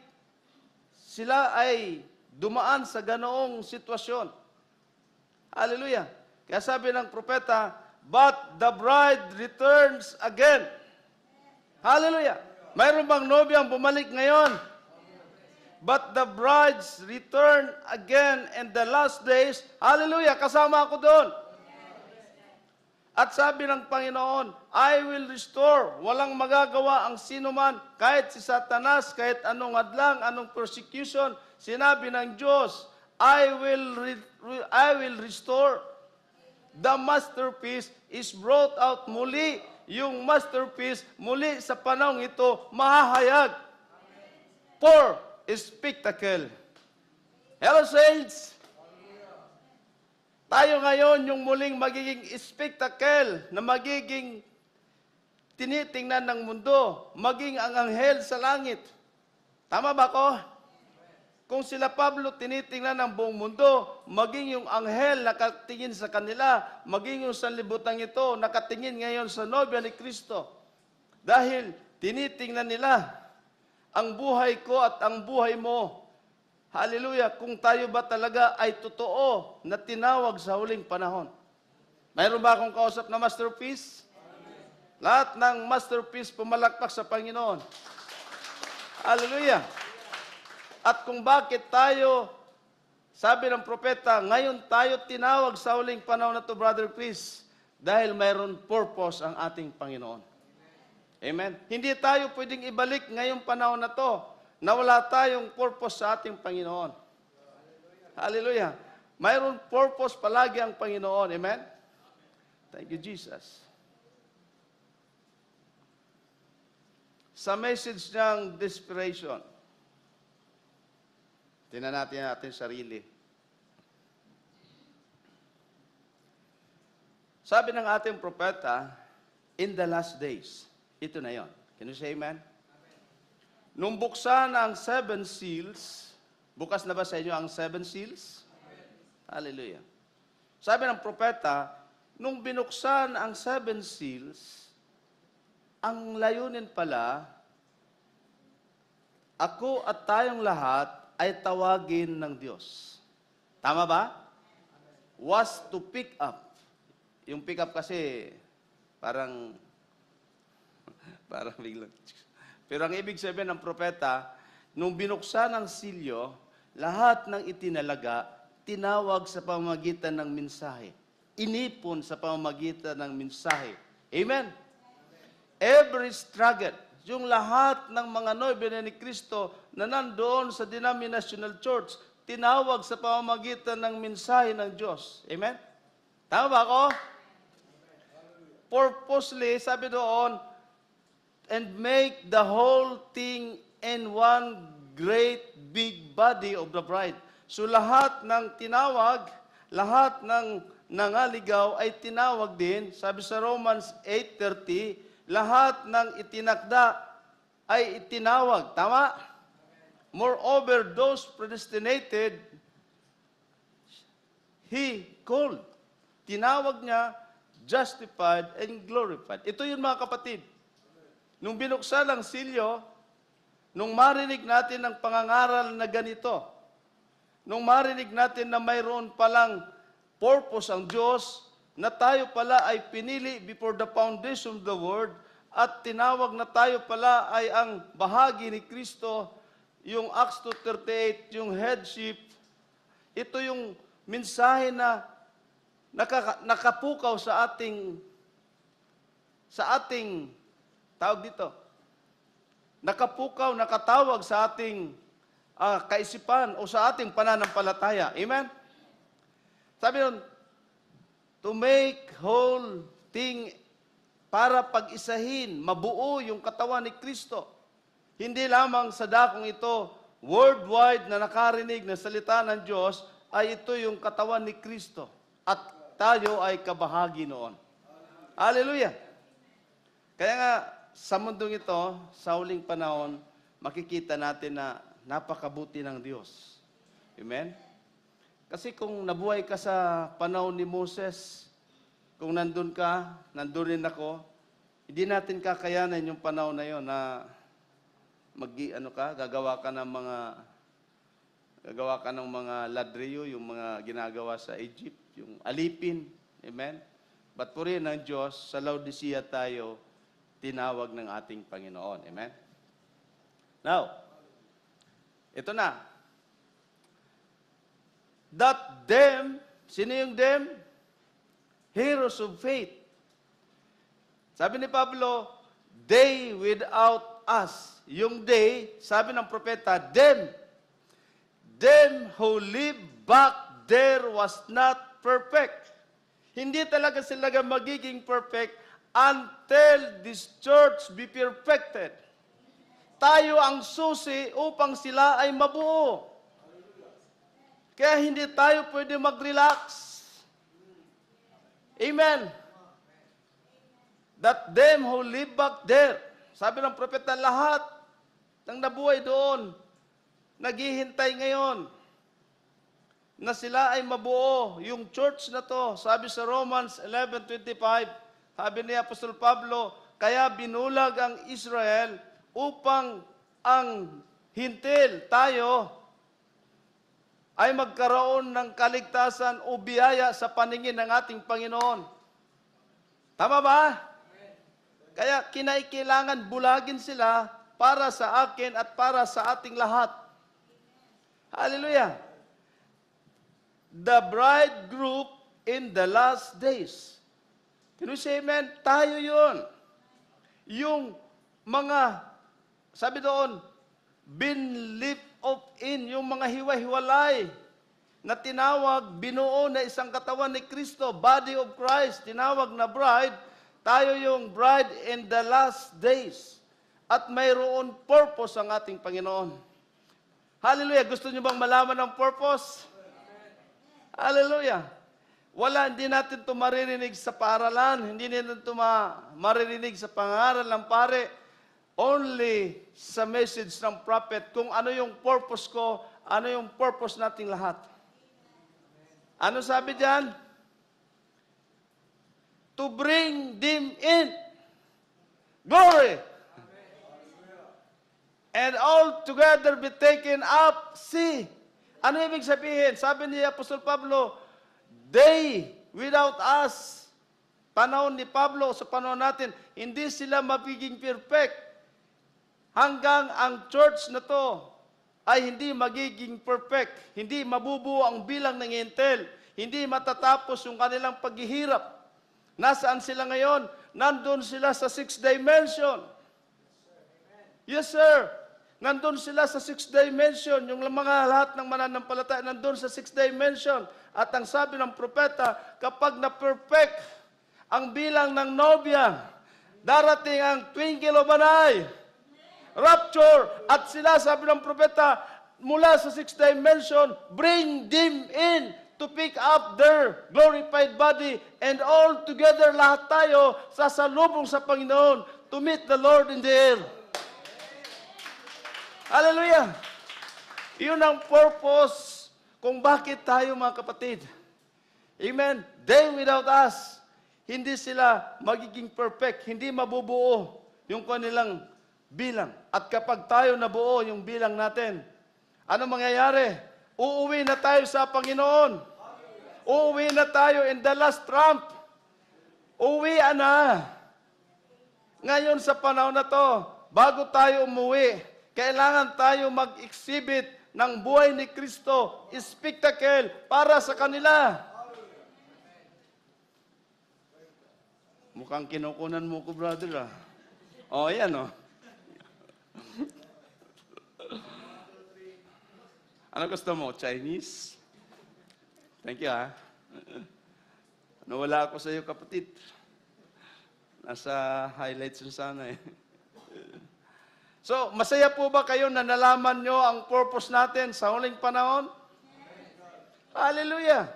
sila ay dumaan sa ganoong sitwasyon. Hallelujah! Kaya sabi ng propeta, but the bride returns again. Hallelujah! Mayroon bang nobyang bumalik ngayon? But the brides return again in the last days. Hallelujah! Kasama ako doon. At sabi ng Panginoon, I will restore. Walang magagawa ang sinuman, kahit si Satanas, kahit anong hadlang, anong persecution. Sinabi ng Diyos, I will restore. The masterpiece is brought out muli. Yung masterpiece muli sa panahong ito, mahahayag. For spectacle. Hello, saints! Tayo ngayon yung muling magiging spectacle na magiging tinitingnan ng mundo, maging ang anghel sa langit. Tama ba ko? Kung sila Pablo tinitingnan ng buong mundo, maging yung anghel nakatingin sa kanila, maging yung sanlibutan ito nakatingin ngayon sa nobya ni Kristo. Dahil tinitingnan nila ang buhay ko at ang buhay mo. Hallelujah! Kung tayo ba talaga ay totoo na tinawag sa huling panahon. Mayroon ba akong kausap na masterpiece? Lahat ng masterpiece pumalakpak sa Panginoon. Hallelujah! At kung bakit tayo, sabi ng propeta, ngayon tayo tinawag sa huling panahon na to, Brother Chris, dahil mayroon purpose ang ating Panginoon. Amen? Hindi tayo pwedeng ibalik ngayong panahon na to na wala tayong purpose sa ating Panginoon. Hallelujah. Mayroon purpose palagi ang Panginoon. Amen? Thank you, Jesus. Sa message niyang desperation, tingnan natin ang ating sarili. Sabi ng ating propeta, in the last days, ito na yon. Can you say amen? Nung buksan ang 7 seals, bukas na ba sa inyo ang 7 seals? Amen. Hallelujah. Sabi ng propeta, nung binuksan ang 7 seals, ang layunin pala, ako at tayong lahat ay tawagin ng Diyos. Tama ba? Was to pick up. Yung pick up kasi, parang biglang. Pero ang ibig sabihin ng propeta, nung binuksan ang silyo, lahat ng itinalaga, tinawag sa pamamagitan ng mensahe. Inipon sa pamamagitan ng mensahe. Amen? Every struggle, yung lahat ng mga noble ni Kristo na nandoon sa denominational church, tinawag sa pamamagitan ng mensahe ng Diyos. Amen? Tama ba ako? Purposely, sabi doon, and make the whole thing in one great big body of the bride. So lahat ng tinawag, lahat ng nangaligaw ay tinawag din. Sabi sa Romans 8:30, lahat ng itinakda ay itinawag. Tama? Moreover, those predestinated, He called. Tinawag niya, justified, and glorified. Ito yun mga kapatid. Nung binuksan ang silyo, nung marinig natin ang pangangaral na ganito, nung marinig natin na mayroon palang purpose ang Diyos, na tayo pala ay pinili before the foundation of the world, at tinawag na tayo pala ay ang bahagi ni Kristo, yung Acts 2:38, yung headship, ito yung mensahe na nakapukaw sa ating tawag dito, nakapukaw, nakatawag sa ating kaisipan o sa ating pananampalataya. Amen? Sabi nun, to make whole thing, para pag-isahin, mabuo yung katawan ni Kristo. Hindi lamang sa dakong ito, worldwide na nakarinig na salita ng Diyos, ay ito yung katawan ni Kristo. At tayo ay kabahagi noon. Hallelujah! Kaya nga, sa mundong ito, sa huling panahon, makikita natin na napakabuti ng Diyos. Amen? Kasi kung nabuhay ka sa panahon ni Moses, kung nandun ka, nandun rin ako, hindi natin kakayanan yung panahon na yon na gagawa ka ng mga ladrillo, yung mga ginagawa sa Egypt, yung alipin. Amen? But purihin ng Diyos, sa Laodicea tayo, tinawag ng ating Panginoon. Amen? Now, ito na. That them, sino yung them? Heroes of faith. Sabi ni Pablo, they without us. Yung they, sabi ng propeta, them who live back there was not perfect. Hindi talaga sila magiging perfect until this church be perfected. Tayo ang susi upang sila ay mabuo. Kaya hindi tayo pwede mag-relax. Amen. That them who live back there, sabi ng propeta, lahat ng nabuhay doon, naghihintay ngayon na sila ay mabuo. Yung church na to, sabi sa Romans 11:25, sabi ni Apostol Pablo, kaya binulag ang Israel upang ang hintil, tayo, ay magkaroon ng kaligtasan o biyaya sa paningin ng ating Panginoon. Tama ba? Kaya kinailangan bulagin sila para sa akin at para sa ating lahat. Hallelujah. The bride group in the last days. Can we say amen? Tayo yun. Yung mga, sabi doon, been lift up in, yung mga hiwa-hiwalay na tinawag, binuo na isang katawan ni Kristo, body of Christ, tinawag na bride, tayo yung bride in the last days. At mayroon purpose ang ating Panginoon. Hallelujah. Gusto niyo bang malaman ang purpose? Hallelujah. Hindi natin ito maririnig sa paaralan, hindi natin ito maririnig sa pangaral ng pare, only sa message ng prophet, kung ano yung purpose ko, ano yung purpose nating lahat. Ano sabi diyan? To bring them in glory. And all together be taken up. See? Ano ibig sabihin? Sabi ni Apostol Pablo, they without us. Panahon ni Pablo, sa panahon natin, hindi sila mapiging perfect. Hanggang ang church na to ay hindi magiging perfect. Hindi mabubuo ang bilang ng intel. Hindi matatapos yung kanilang paghihirap. Nasaan sila ngayon? Nandun sila sa 6th dimension. Yes, sir. Nandun sila sa 6th dimension. Yung mga lahat ng mananampalataya, nandun sa 6th dimension. At ang sabi ng propeta, kapag na-perfect ang bilang ng nobya, darating ang twinkle of an eye, rapture, at sila, sabi ng propeta, mula sa 6th dimension, bring them in to pick up their glorified body, and all together, lahat tayo, sasalubong sa Panginoon to meet the Lord in the air. Hallelujah! Yun ang purpose kung bakit tayo, mga kapatid. Amen? They without us, hindi sila magiging perfect, hindi mabubuo yung kanilang bilang. At kapag tayo nabuo yung bilang natin, ano mangyayari? Uuwi na tayo sa Panginoon. Uuwi na tayo in the last trump. Uuwi na. Ngayon sa panahon na to, bago tayo umuwi, kailangan tayo mag-exhibit ng buhay ni Kristo, spectacle para sa kanila. Mukhang kinukunan mo ko, brother, ah. Oh, yan, oh. Ano gusto mo? Chinese? Thank you, ha. Nawala ako sa iyo, kapatid. Nasa highlights yun sana, eh. So, masaya po ba kayo na nalaman nyo ang purpose natin sa huling panahon? Hallelujah!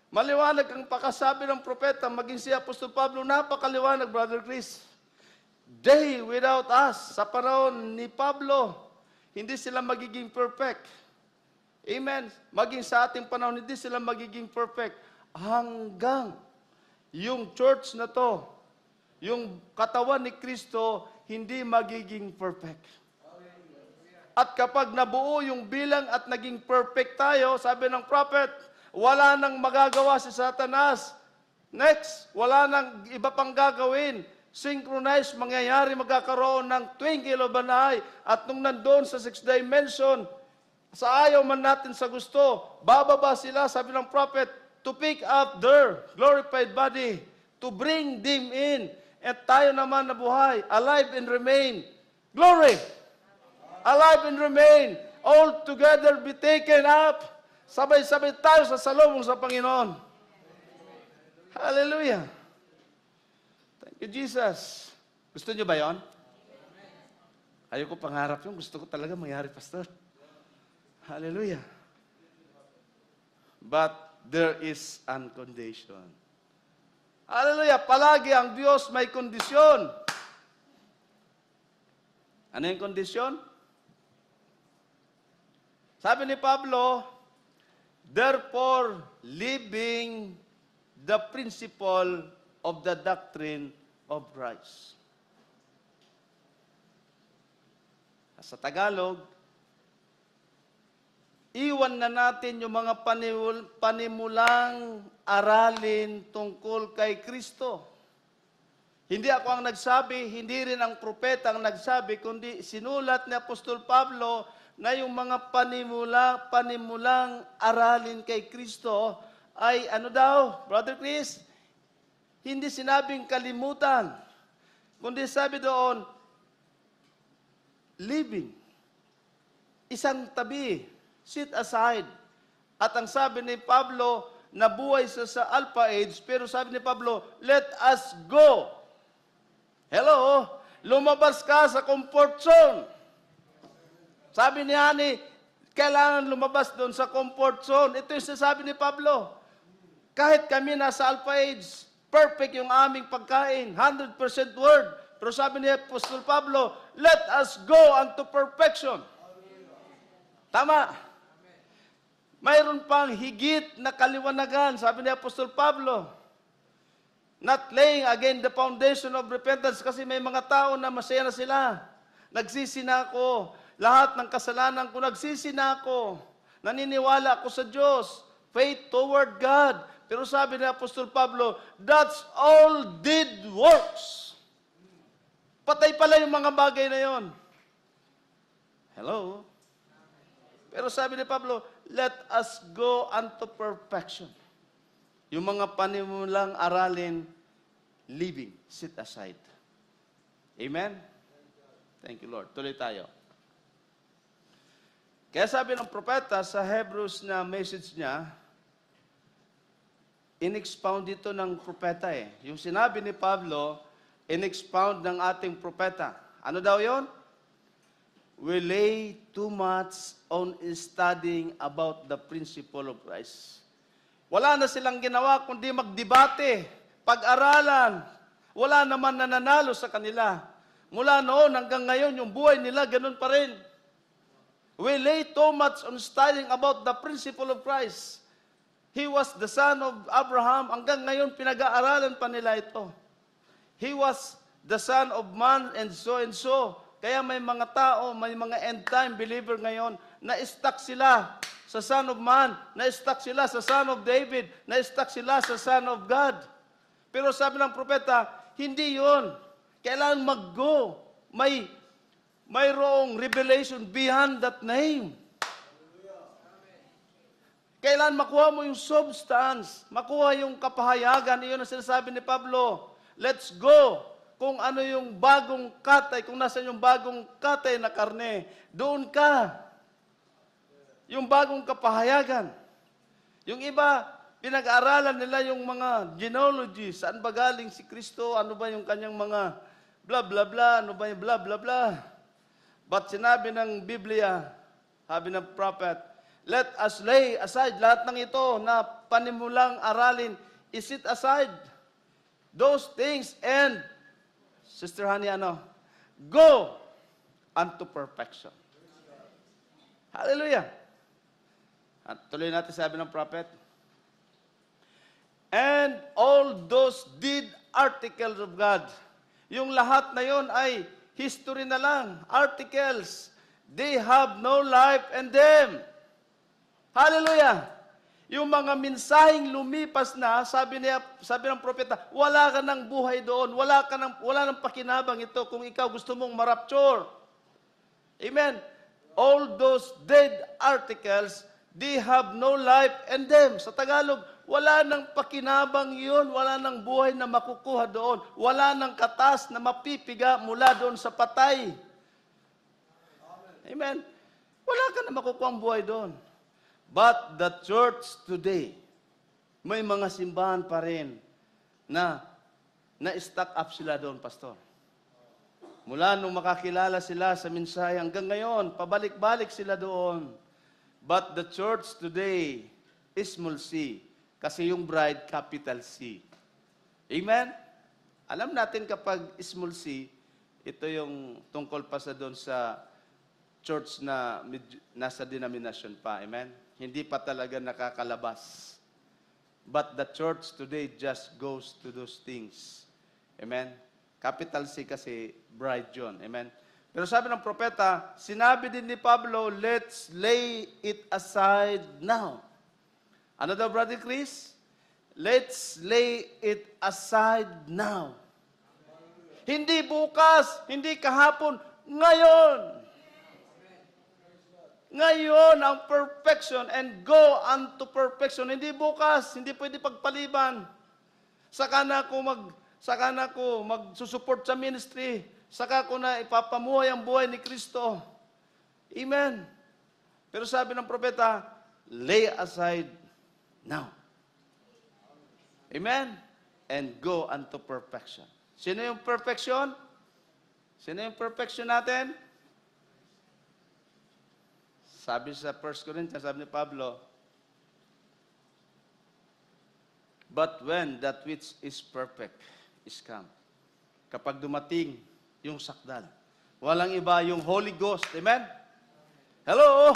Maliwanag ang pakasabi ng propeta, maging si Apostol Pablo, napakaliwanag, Brother Chris. They without us, sa panahon ni Pablo, hindi sila magiging perfect. Amen. Maging sa ating panahon, hindi sila magiging perfect. Hanggang yung church na to, yung katawan ni Kristo, hindi magiging perfect. At kapag nabuo yung bilang at naging perfect tayo, sabi ng prophet, wala nang magagawa si Satanas. Next, wala nang iba pang gagawin. Synchronized, mangyayari, magkakaroon ng twinkle of an eye. At nung nandoon sa 6th dimension, sa ayaw man natin sa gusto, bababa sila, sabi ng prophet, to pick up their glorified body, to bring them in, at tayo naman na buhay, alive and remain. Glory! Alive and remain. All together be taken up. Sabay-sabay tayo sa salubong sa Panginoon. Hallelujah. Thank you, Jesus. Gusto niyo ba yon? Ayoko pangarap yun. Gusto ko talaga mangyari, Pastor. Hallelujah. But there is an condition. Hallelujah. Palagi ang Diyos may kondisyon. Ano yung kondisyon? Sabi ni Pablo, therefore, living the principle of the doctrine of Christ. Sa Tagalog, iwan na natin yung mga panimulang aralin tungkol kay Kristo. Hindi ako ang nagsabi, hindi rin ang propeta ang nagsabi, kundi sinulat ni Apostol Pablo na yung mga panimulang aralin kay Kristo ay ano daw, Brother Chris? Hindi sinabing kalimutan, kundi sabi doon, living. Isang tabi, sit aside. At ang sabi ni Pablo, nabuhay sa Alpha Age, pero sabi ni Pablo, let us go. Hello? Lumabas ka sa comfort zone. Sabi ni Hani, kailangan lumabas doon sa comfort zone. Ito yung sasabi ni Pablo. Kahit kami nasa Alpha Age, perfect yung aming pagkain, 100% word. Pero sabi ni Apostol Pablo, let us go unto perfection. Tama. Mayroon pang higit na kaliwanagan, sabi ni Apostol Pablo. Not laying again the foundation of repentance kasi may mga tao na masaya na sila. Nagsisi na ako. Lahat ng kasalanan ko, nagsisi na ako. Naniniwala ako sa Diyos. Faith toward God. Pero sabi ni Apostol Pablo, that's all dead works. Patay pala yung mga bagay na yon. Hello? Pero sabi ni Pablo, let us go unto perfection. Yung mga panimulang aralin, living, sit aside. Amen? Thank you, Lord. Tuloy tayo. Kaya sabi ng propeta sa Hebrews na message niya, in-expound dito ng propeta eh. Yung sinabi ni Pablo, in-expound ng ating propeta. Ano daw yon? We lay too much on studying about the principle of Christ. Wala na silang ginawa kundi magdebate, pag-aralan. Wala naman nananalo sa kanila. Mula noon hanggang ngayon, yung buhay nila ganun pa rin. We lay too much on studying about the principle of Christ. He was the son of Abraham. Hanggang ngayon, pinag-aaralan pa nila ito. He was the son of man and so and so. Kaya may mga tao, may mga end-time believer ngayon, na-stuck sila sa Son of Man, na-stuck sila sa Son of David, na-stuck sila sa Son of God. Pero sabi ng propeta, hindi yon. Kailangan mag-go. Mayroong revelation beyond that name. Kailangan makuha mo yung substance, makuha yung kapahayagan. Iyon ang sinasabi ni Pablo. Let's go. Kung ano yung bagong katay, kung nasa yung bagong katay na karne, doon ka. Yung bagong kapahayagan. Yung iba, pinag-aaralan nila yung mga genealogy. Saan ba galing si Kristo? Ano ba yung kanyang mga blah, blah, blah? Ano ba yung blah, blah, blah? But sinabi ng Biblia, sabi ng prophet, let us lay aside lahat ng ito na panimulang aralin. Is it aside? Those things and, Sister Honey, go unto perfection. Hallelujah. At tuloy natin sabi ng prophet, and all those deed articles of God. Yung lahat na yon ay history na lang, articles. They have no life in them. Hallelujah. Yung mga mensaheng lumipas na, sabi ng propeta, wala ka ng buhay doon, wala ng pakinabang ito kung ikaw gusto mong marapture. Amen. All those dead articles, they have no life in them. Sa Tagalog, wala nang pakinabang yun, wala nang buhay na makukuha doon, wala nang katas na mapipiga mula doon sa patay. Amen. Wala ka na makukuha ang buhay doon. But the church today, may mga simbahan pa rin na na-stack up sila doon, pastor. Mula nung makakilala sila sa mensahe hanggang ngayon, pabalik-balik sila doon. But the church today is small c, kasi yung bride, capital C. Amen? Alam natin kapag small c, ito yung tungkol pa sa doon sa church na nasa denomination pa. Amen? Hindi pa talaga nakakalabas. But the church today just goes to those things. Amen? Capital C kasi bride yun. Amen? Pero sabi ng propeta, sinabi din ni Pablo, let's lay it aside now. Ano daw, Brother Chris? Let's lay it aside now. Hindi bukas, hindi kahapon, ngayon. Ngayon ang perfection and go unto perfection. Hindi bukas, hindi pwede pagpaliban. Saka na ako magsusupport sa ministry. Saka ko na ipapamuhay ang buhay ni Kristo. Amen. Pero sabi ng propeta, lay aside now. Amen? And go unto perfection. Sino yung perfection? Sino yung perfection natin? Sabi sa 1 Corinthians, sabi ni Pablo, but when that which is perfect is come. Kapag dumating yung sakdal, walang iba yung Holy Ghost. Amen? Hello?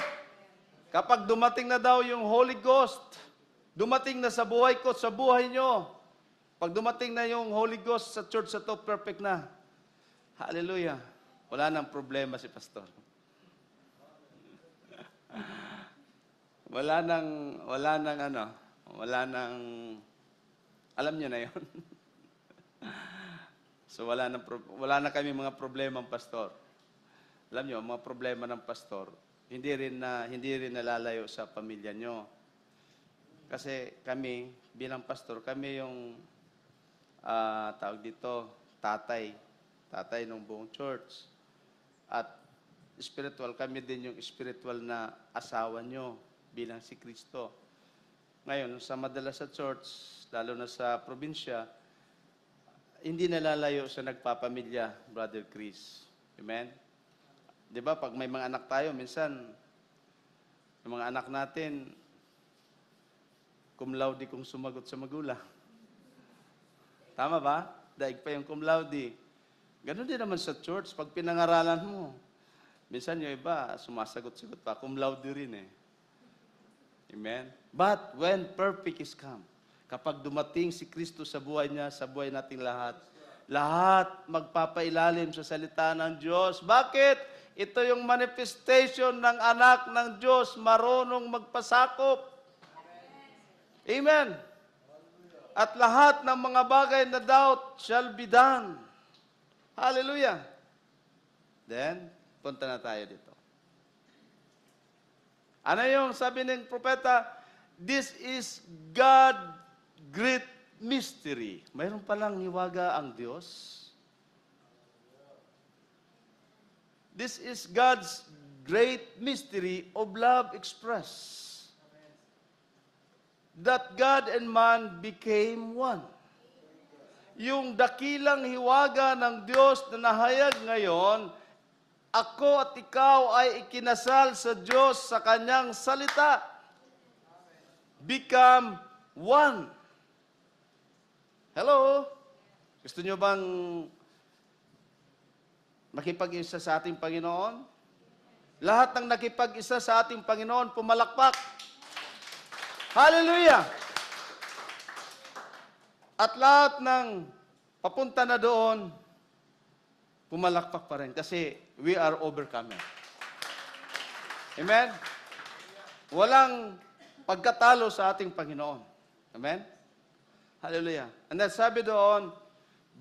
Kapag dumating na daw yung Holy Ghost, dumating na sa buhay ko, sa buhay nyo. Pag dumating na yung Holy Ghost sa church sa to, perfect na. Hallelujah. Wala nang problema si pastor. wala nang alam niyo na yon. So wala na kami mga problema ng pastor. Alam niyo, mga problema ng pastor, hindi rin nalalayo sa pamilya nyo. Kasi kami, bilang pastor, kami yung, tawag dito, tatay ng buong church. At spiritual, kami din yung spiritual na asawa nyo bilang si Kristo. Ngayon, sa madalas sa church, lalo na sa probinsya, hindi nalalayo sa nagpapamilya, Brother Chris. Amen? Di ba, pag may mga anak tayo, minsan, yung mga anak natin, cum laude kung sumagot sa magulang. Tama ba? Daig pa yung cum laude. Ganon din naman sa church, pag pinangaralan mo. Minsan yung iba, sumasagot-sagot pa, cum laude rin eh. Amen? But when perfect is come, kapag dumating si Kristo sa buhay niya, sa buhay nating lahat magpapailalim sa salita ng Diyos. Bakit? Ito yung manifestation ng anak ng Diyos, marunong magpasakop. Amen. At lahat ng mga bagay na doubt shall be done. Hallelujah. Then, punta na tayo dito. Ano yung sabi ng propeta? This is God great mystery. Mayroon palang hiwaga ang Diyos. This is God's great mystery of love expressed. That God and man became one. Yung dakilang hiwaga ng Diyos na nahayag ngayon, ako at ikaw ay ikinasal sa Diyos sa Kanyang salita. Become one. Hello? Gusto nyo bang makipag-isa sa ating Panginoon? Lahat ng nakipag-isa sa ating Panginoon, pumalakpak. Hallelujah! At lahat ng papunta na doon, pumalakpak pa rin kasi we are overcomer. Amen? Walang pagkatalo sa ating Panginoon. Amen? Hallelujah. And then sabi doon,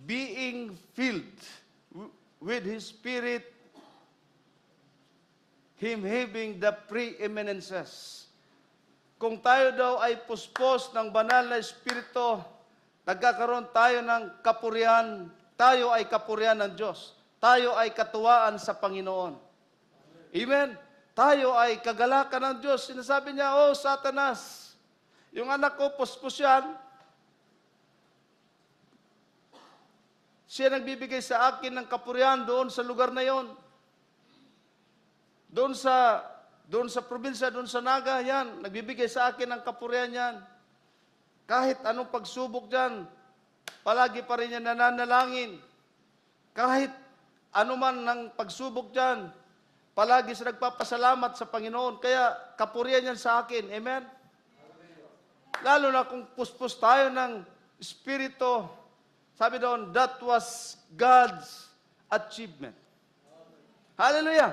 being filled with His Spirit, Him having the preeminences. kung tayo daw ay puspos ng banal na Espiritu, nagkakaroon tayo ng kapurihan. Tayo ay kapurihan ng Diyos. Tayo ay katuwaan sa Panginoon. Amen? Tayo ay kagalakan ng Diyos. Sinasabi niya, oh Satanas, yung anak ko, puspos yan. Siya nagbibigay sa akin ng kapurihan doon sa lugar na yon. Doon sa probinsya, doon sa Naga, yan. Nagbibigay sa akin ng kapurihan yan. Kahit anong pagsubok dyan, palagi pa rin niya nananalangin. Kahit anuman ng pagsubok dyan, palagi siya nagpapasalamat sa Panginoon. Kaya kapurihan yan sa akin. Amen? Lalo na kung puspos tayo ng Espiritu, sabi doon, that was God's achievement. Hallelujah!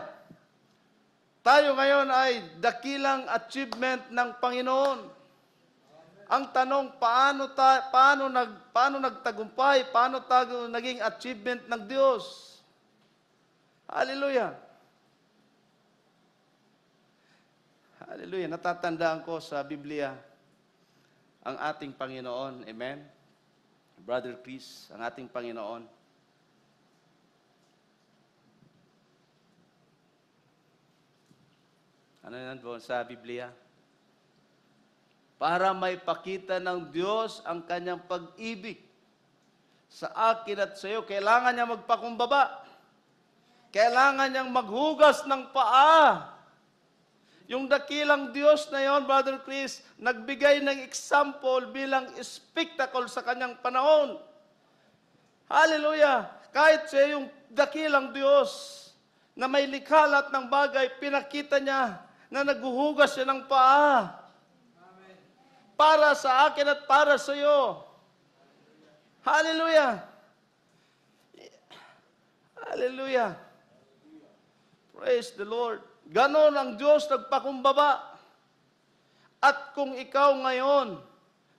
Tayo ngayon ay dakilang achievement ng Panginoon. Ang tanong, paano nagtagumpay? Paano tayo naging achievement ng Diyos? Hallelujah! Hallelujah! Natatandaan ko sa Biblia ang ating Panginoon. Amen? Brother Chris, ang ating Panginoon. Ano yan po sa Biblia? Para may pakita ng Diyos ang kanyang pag-ibig sa akin at sa iyo, kailangan niya magpakumbaba. Kailangan niyang maghugas ng paa. Yung dakilang Diyos na yon, Brother Chris, nagbigay ng example bilang spectacle sa kanyang panahon. Hallelujah! Kahit siya yung dakilang Diyos na may likha lahat ng bagay, pinakita niya na naghuhugas siya ng paa. Amen. Para sa akin at para sa iyo. Hallelujah! Hallelujah! Praise the Lord! Ganon ang Diyos nagpakumbaba. At kung ikaw ngayon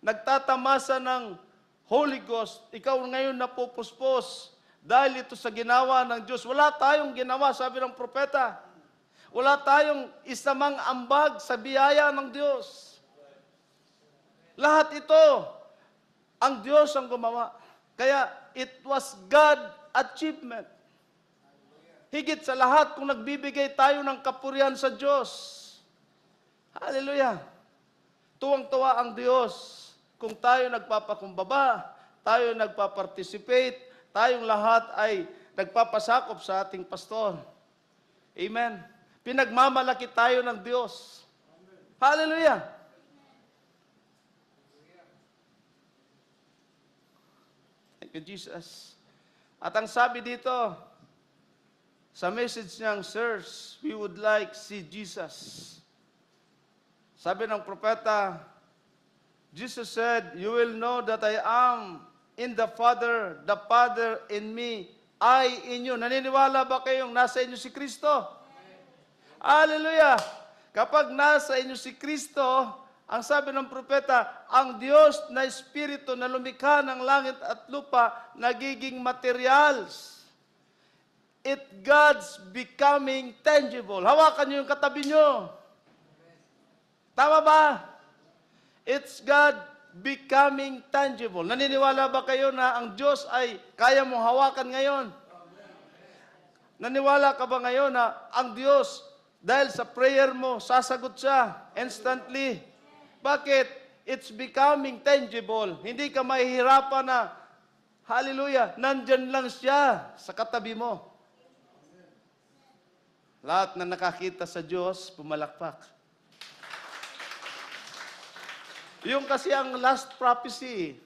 nagtatamasa ng Holy Ghost, ikaw ngayon napupuspos dahil ito sa ginawa ng Diyos. Wala tayong ginawa, sabi ng propeta. Wala tayong isamang ambag sa biyaya ng Diyos. Lahat ito, ang Diyos ang gumawa. Kaya, it was God achievement. Higit sa lahat kung nagbibigay tayo ng kapurihan sa Diyos. Hallelujah! Tuwang-tuwa ang Diyos kung tayo nagpapakumbaba, tayo nagpaparticipate, tayong lahat ay nagpapasakop sa ating pastor. Amen. Pinagmamalaki tayo ng Diyos. Hallelujah! Thank you, Jesus. At ang sabi dito, sa message niyang, sirs, we would like see Jesus. Sabi ng propeta, Jesus said, you will know that I am in the Father in me, I in you. Naniniwala ba kayong nasa inyo si Kristo? Hallelujah! Kapag nasa inyo si Kristo, ang sabi ng propeta, ang Diyos na Espiritu na lumikha ng langit at lupa, nagiging materials. It God's becoming tangible. Hawakan niyo yung katabi niyo. Tama ba? It's God becoming tangible. Naniniwala ba kayo na ang Diyos ay kaya mong hawakan ngayon? Naniwala ka ba ngayon na ang Diyos, dahil sa prayer mo, sasagot siya instantly? Bakit? It's becoming tangible. Hindi ka mahihirapan na, hallelujah, nandyan lang siya sa katabi mo. Lahat na nakakita sa Diyos, pumalakpak. Yung kasi ang last prophecy,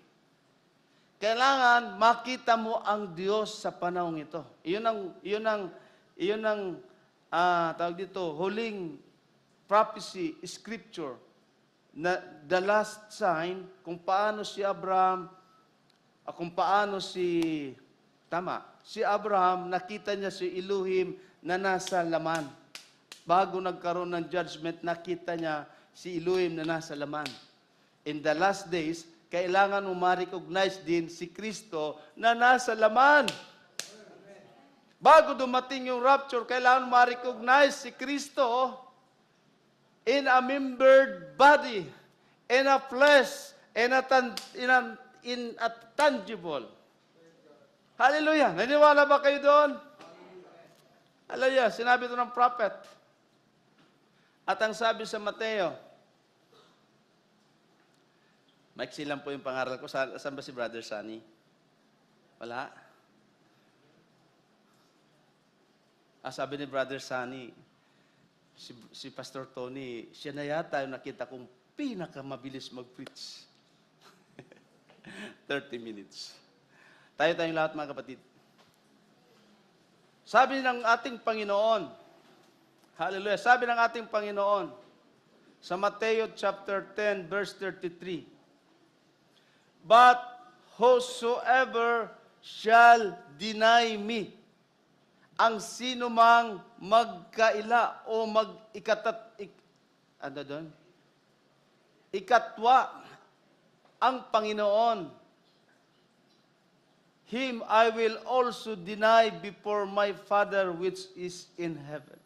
kailangan makita mo ang Diyos sa panahong ito. Iyon ang tawag dito, huling prophecy, scripture, na the last sign, kung paano si Abraham, kung paano si Abraham, nakita niya si Elohim na nasa laman. Bago nagkaroon ng judgment, nakita niya si Elohim na nasa laman. In the last days, kailangan mo ma-recognize din si Kristo na nasa laman. Bago dumating yung rapture, kailangan mo ma-recognize si Kristo in a membered body, in a flesh, in a tangible. Hallelujah! Naniwala ba kayo doon? Hallelujah! Sinabi ito ng prophet. At ang sabi sa Mateo, maiksi lang po yung pangaral ko. Saan ba si Brother Sunny? Wala? Sabi ni Brother Sunny, si Pastor Tony, siya na yata yung nakita kong pinakamabilis mag-preach. 30 minutes. Tayo-tayong lahat mga kapatid. Sabi ng ating Panginoon, hallelujah, sabi ng ating Panginoon, sa Mateo chapter 10, verse 33, "But whosoever shall deny me," ang sino mang magkaila o ikatwa ang Panginoon, him I will also deny before my Father which is in heaven.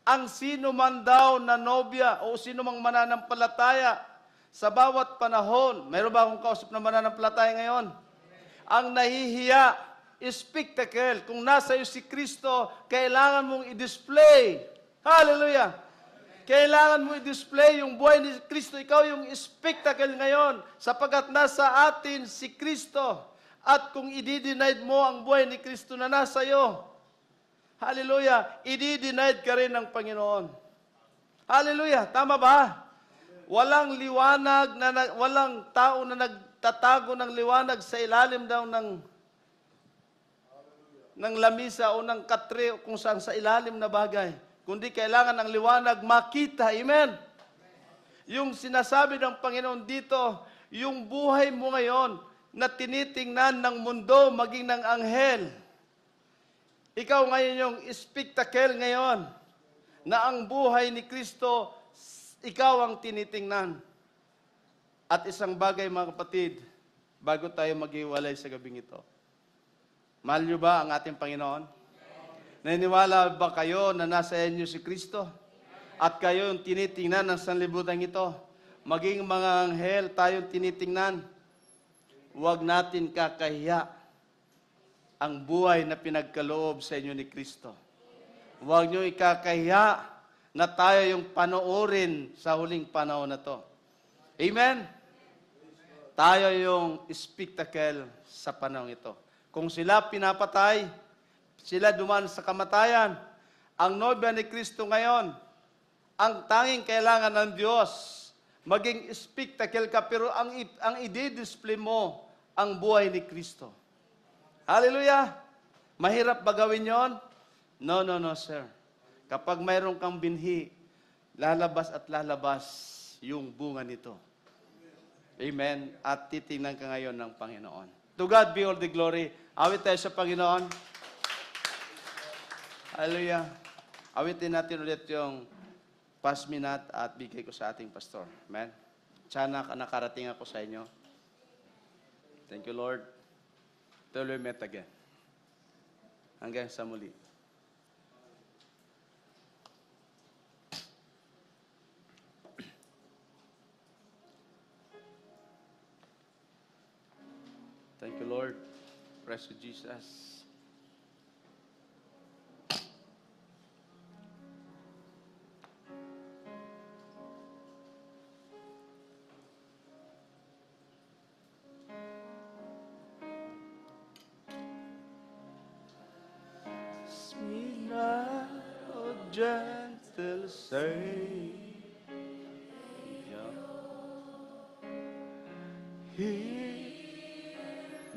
Ang sino man daw na nobya o sino mang mananampalataya sa bawat panahon, mayroon ba akong kausap na mananampalataya ngayon? Ang nahihiya, spectacle. Kung nasa iyo si Kristo, kailangan mong i-display. Hallelujah! Kailangan mo i-display yung buhay ni Kristo. Ikaw yung spectacle ngayon sapagkat nasa atin si Kristo. At kung i-denied mo ang buhay ni Kristo na nasa iyo, hallelujah, i-denied ka rin ng Panginoon. Hallelujah! Tama ba? Walang liwanag, walang tao na nagtatago ng liwanag sa ilalim daw ng lamisa o ng katre o kung saan sa ilalim na bagay. Kundi kailangan ng liwanag makita. Amen? Yung sinasabi ng Panginoon dito, yung buhay mo ngayon na tinitingnan ng mundo maging ng anghel. Ikaw ngayon yung spectacle ngayon na ang buhay ni Kristo, ikaw ang tinitingnan. At isang bagay mga kapatid, bago tayo maghiwalay sa gabing ito, mahal niyo ba ang ating Panginoon? Naniniwala ba kayo na nasa inyo si Kristo? At kayo yung tinitingnan ng sanlibutan ito? Maging mga anghel tayong tinitingnan. Huwag natin kakahiya ang buhay na pinagkaloob sa inyo ni Kristo. Huwag niyo ikakahiya na tayo yung panoorin sa huling panahon na to. Amen? Tayo yung spectacle sa panahon ito. Kung sila pinapatay, sila duman sa kamatayan. Ang nobya ni Kristo ngayon, ang tanging kailangan ng Diyos, maging spectacle ka, pero ang i-display mo, ang buhay ni Kristo. Hallelujah! Mahirap ba gawin yon? No, sir. Kapag mayroon kang binhi, lalabas at lalabas yung bunga nito. Amen? At titingnan ka ngayon ng Panginoon. To God be all the glory. Awit tayo sa Panginoon. Hallelujah. Awitin natin ulit yung pasminat at bigay ko sa ating pastor. Amen. Sana nakarating ako sa inyo. Thank you, Lord. Till we met again. Hanggang sa muli. Thank you, Lord. Praise you, Jesus. Sweet night, oh gentle Savior, hear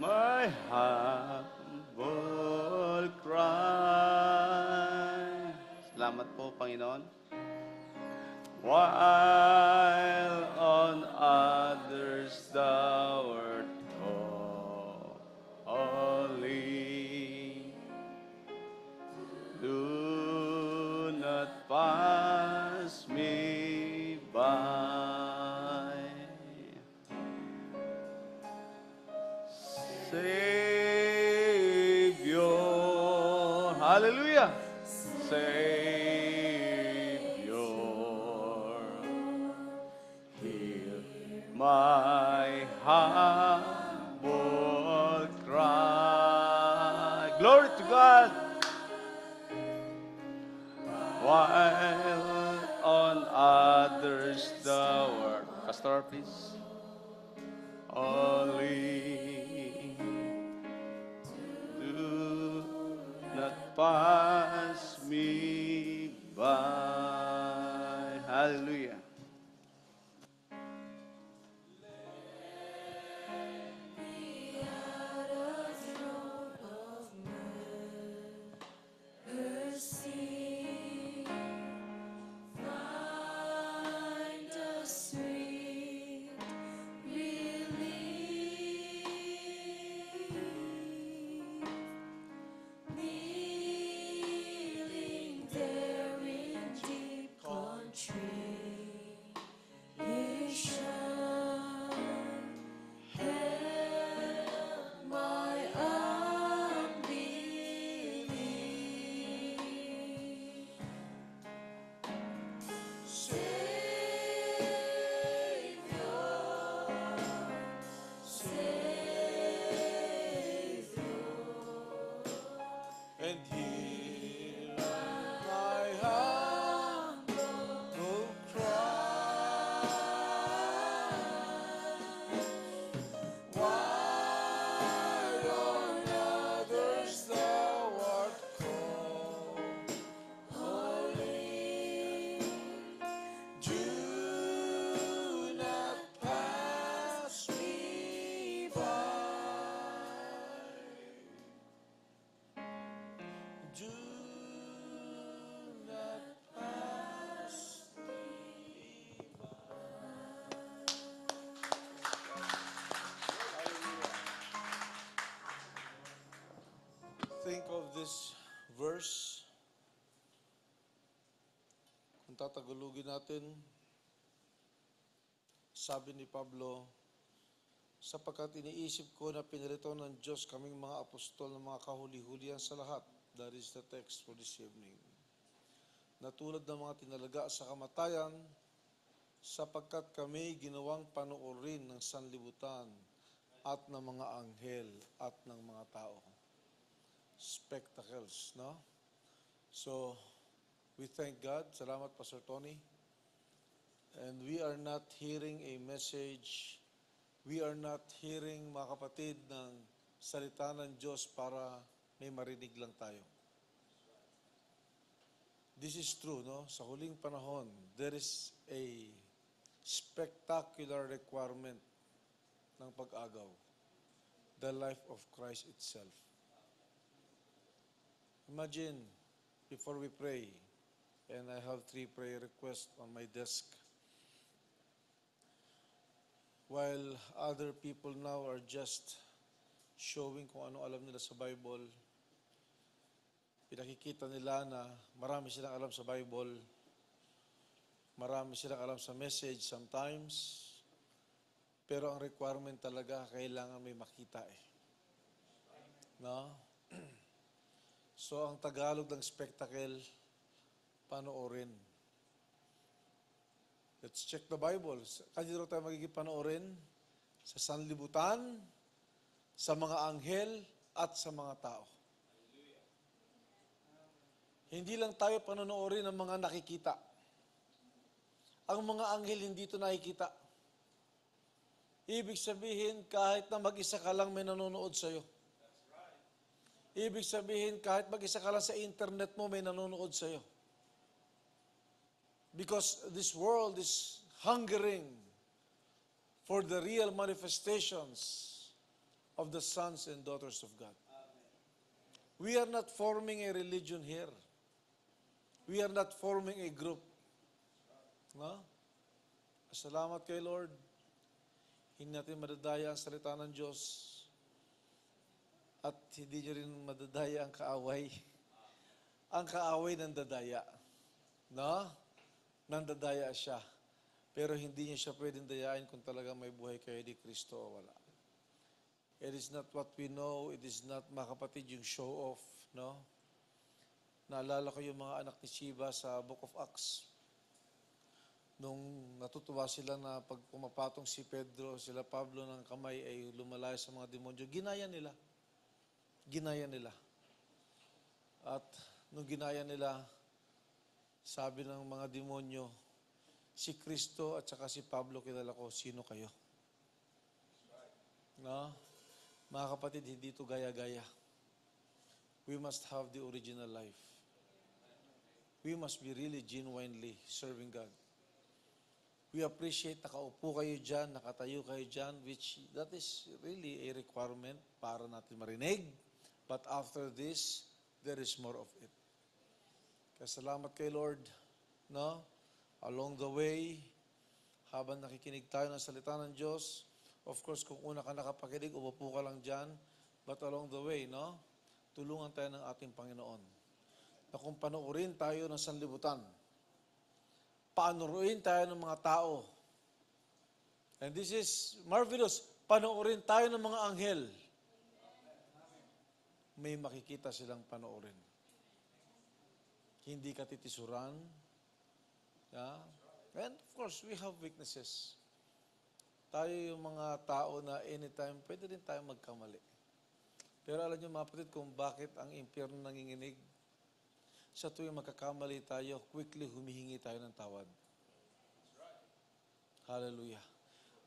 my humble cry. Salamat po, Panginoon. While on others thou art calling, do not pass me by. Savior, hallelujah, Savior, my humble cry. Glory to God. While on others the word. Pastor, please. Only do not pass me by. Hallelujah. Mercy, find a sweet relief, kneeling there in deep contrition, help my unbelief. And here my humble cry, while on others thou art calling, do not pass me by. Do not pass me by. Think of this verse. Kung tatagulugin natin, sabi ni Pablo, sapagkat iniisip ko na pinirito ng Diyos kaming mga apostol ng mga kahuli-hulihan sa lahat. That is the text for this evening. Na tulad ng mga tinalaga sa kamatayan, sapagkat kami ginawang panoorin ng sanlibutan at ng mga anghel at ng mga tao. Spectacles, no? So, we thank God. Salamat, Pastor Tony. And we are not hearing a message. We are not hearing, mga kapatid, ng salita ng Diyos para may marinig lang tayo. This is true, no? Sa huling panahon, there is a spectacular requirement ng pag-agaw. The life of Christ itself. Imagine, before we pray, and I have 3 prayer requests on my desk, while other people now are just showing kung ano alam nila sa Bible, pinakikita nila na marami silang alam sa Bible, marami silang alam sa message sometimes, pero ang requirement talaga, kailangan may makita eh. No? So, ang Tagalog ng spectacle, panoorin. Let's check the Bible. Kanino tayo magiging panoorin? Sa sanlibutan, sa mga anghel, at sa mga tao. Hindi lang tayo panonoorin ng mga nakikita. Ang mga anghel hindi ito nakikita. Ibig sabihin, kahit na mag-isa ka lang may nanonood sa'yo. Ibig sabihin, kahit mag-isa ka lang sa internet mo, may nanonood sa'yo. Because this world is hungering for the real manifestations of the sons and daughters of God. We are not forming a religion here. We are not forming a group. No? Salamat kay Lord. Hindi natin madadaya ang salita ng Diyos. At hindi nyo rin madadaya ang kaaway. Ang kaaway nandadaya. No? Nandadaya siya. Pero hindi niya siya pwedeng dayain kung talagang may buhay kayo ni Kristo o wala. It is not what we know. It is not, mga kapatid, yung show off. No? Naalala ko yung mga anak ni Sheba sa Book of Acts. nung natutuwa sila na pag pumapatong si Pedro, sila Pablo ng kamay ay lumalayo sa mga demonyo, ginaya nila. Ginaya nila. At nung ginaya nila, sabi ng mga demonyo, si Kristo at saka si Pablo kilala ko, sino kayo? No? Mga kapatid, hindi ito gaya-gaya. We must have the original life. We must be really genuinely serving God. We appreciate nakaupo kayo dyan, nakatayo kayo dyan, which that is really a requirement para natin marinig. But after this, there is more of it. Kaya salamat kay Lord, no? Along the way, habang nakikinig tayo ng salita ng Diyos, of course, kung una ka nakapakinig, umupo ka lang dyan, but along the way, no? Tulungan tayo ng ating Panginoon. Na kung panoorin tayo ng sanlibutan, panoorin tayo ng mga tao. And this is marvelous. Panoorin tayo ng mga anghel. May makikita silang panoorin. Hindi ka titisuran. Yeah? And of course, we have weaknesses. Tayo yung mga tao na anytime, pwede rin tayo magkamali. Pero alam niyo mga kapatid kung bakit ang impyerno nanginginig? Sa tuwing magkakamali tayo, quickly humihingi tayo ng tawad. Hallelujah.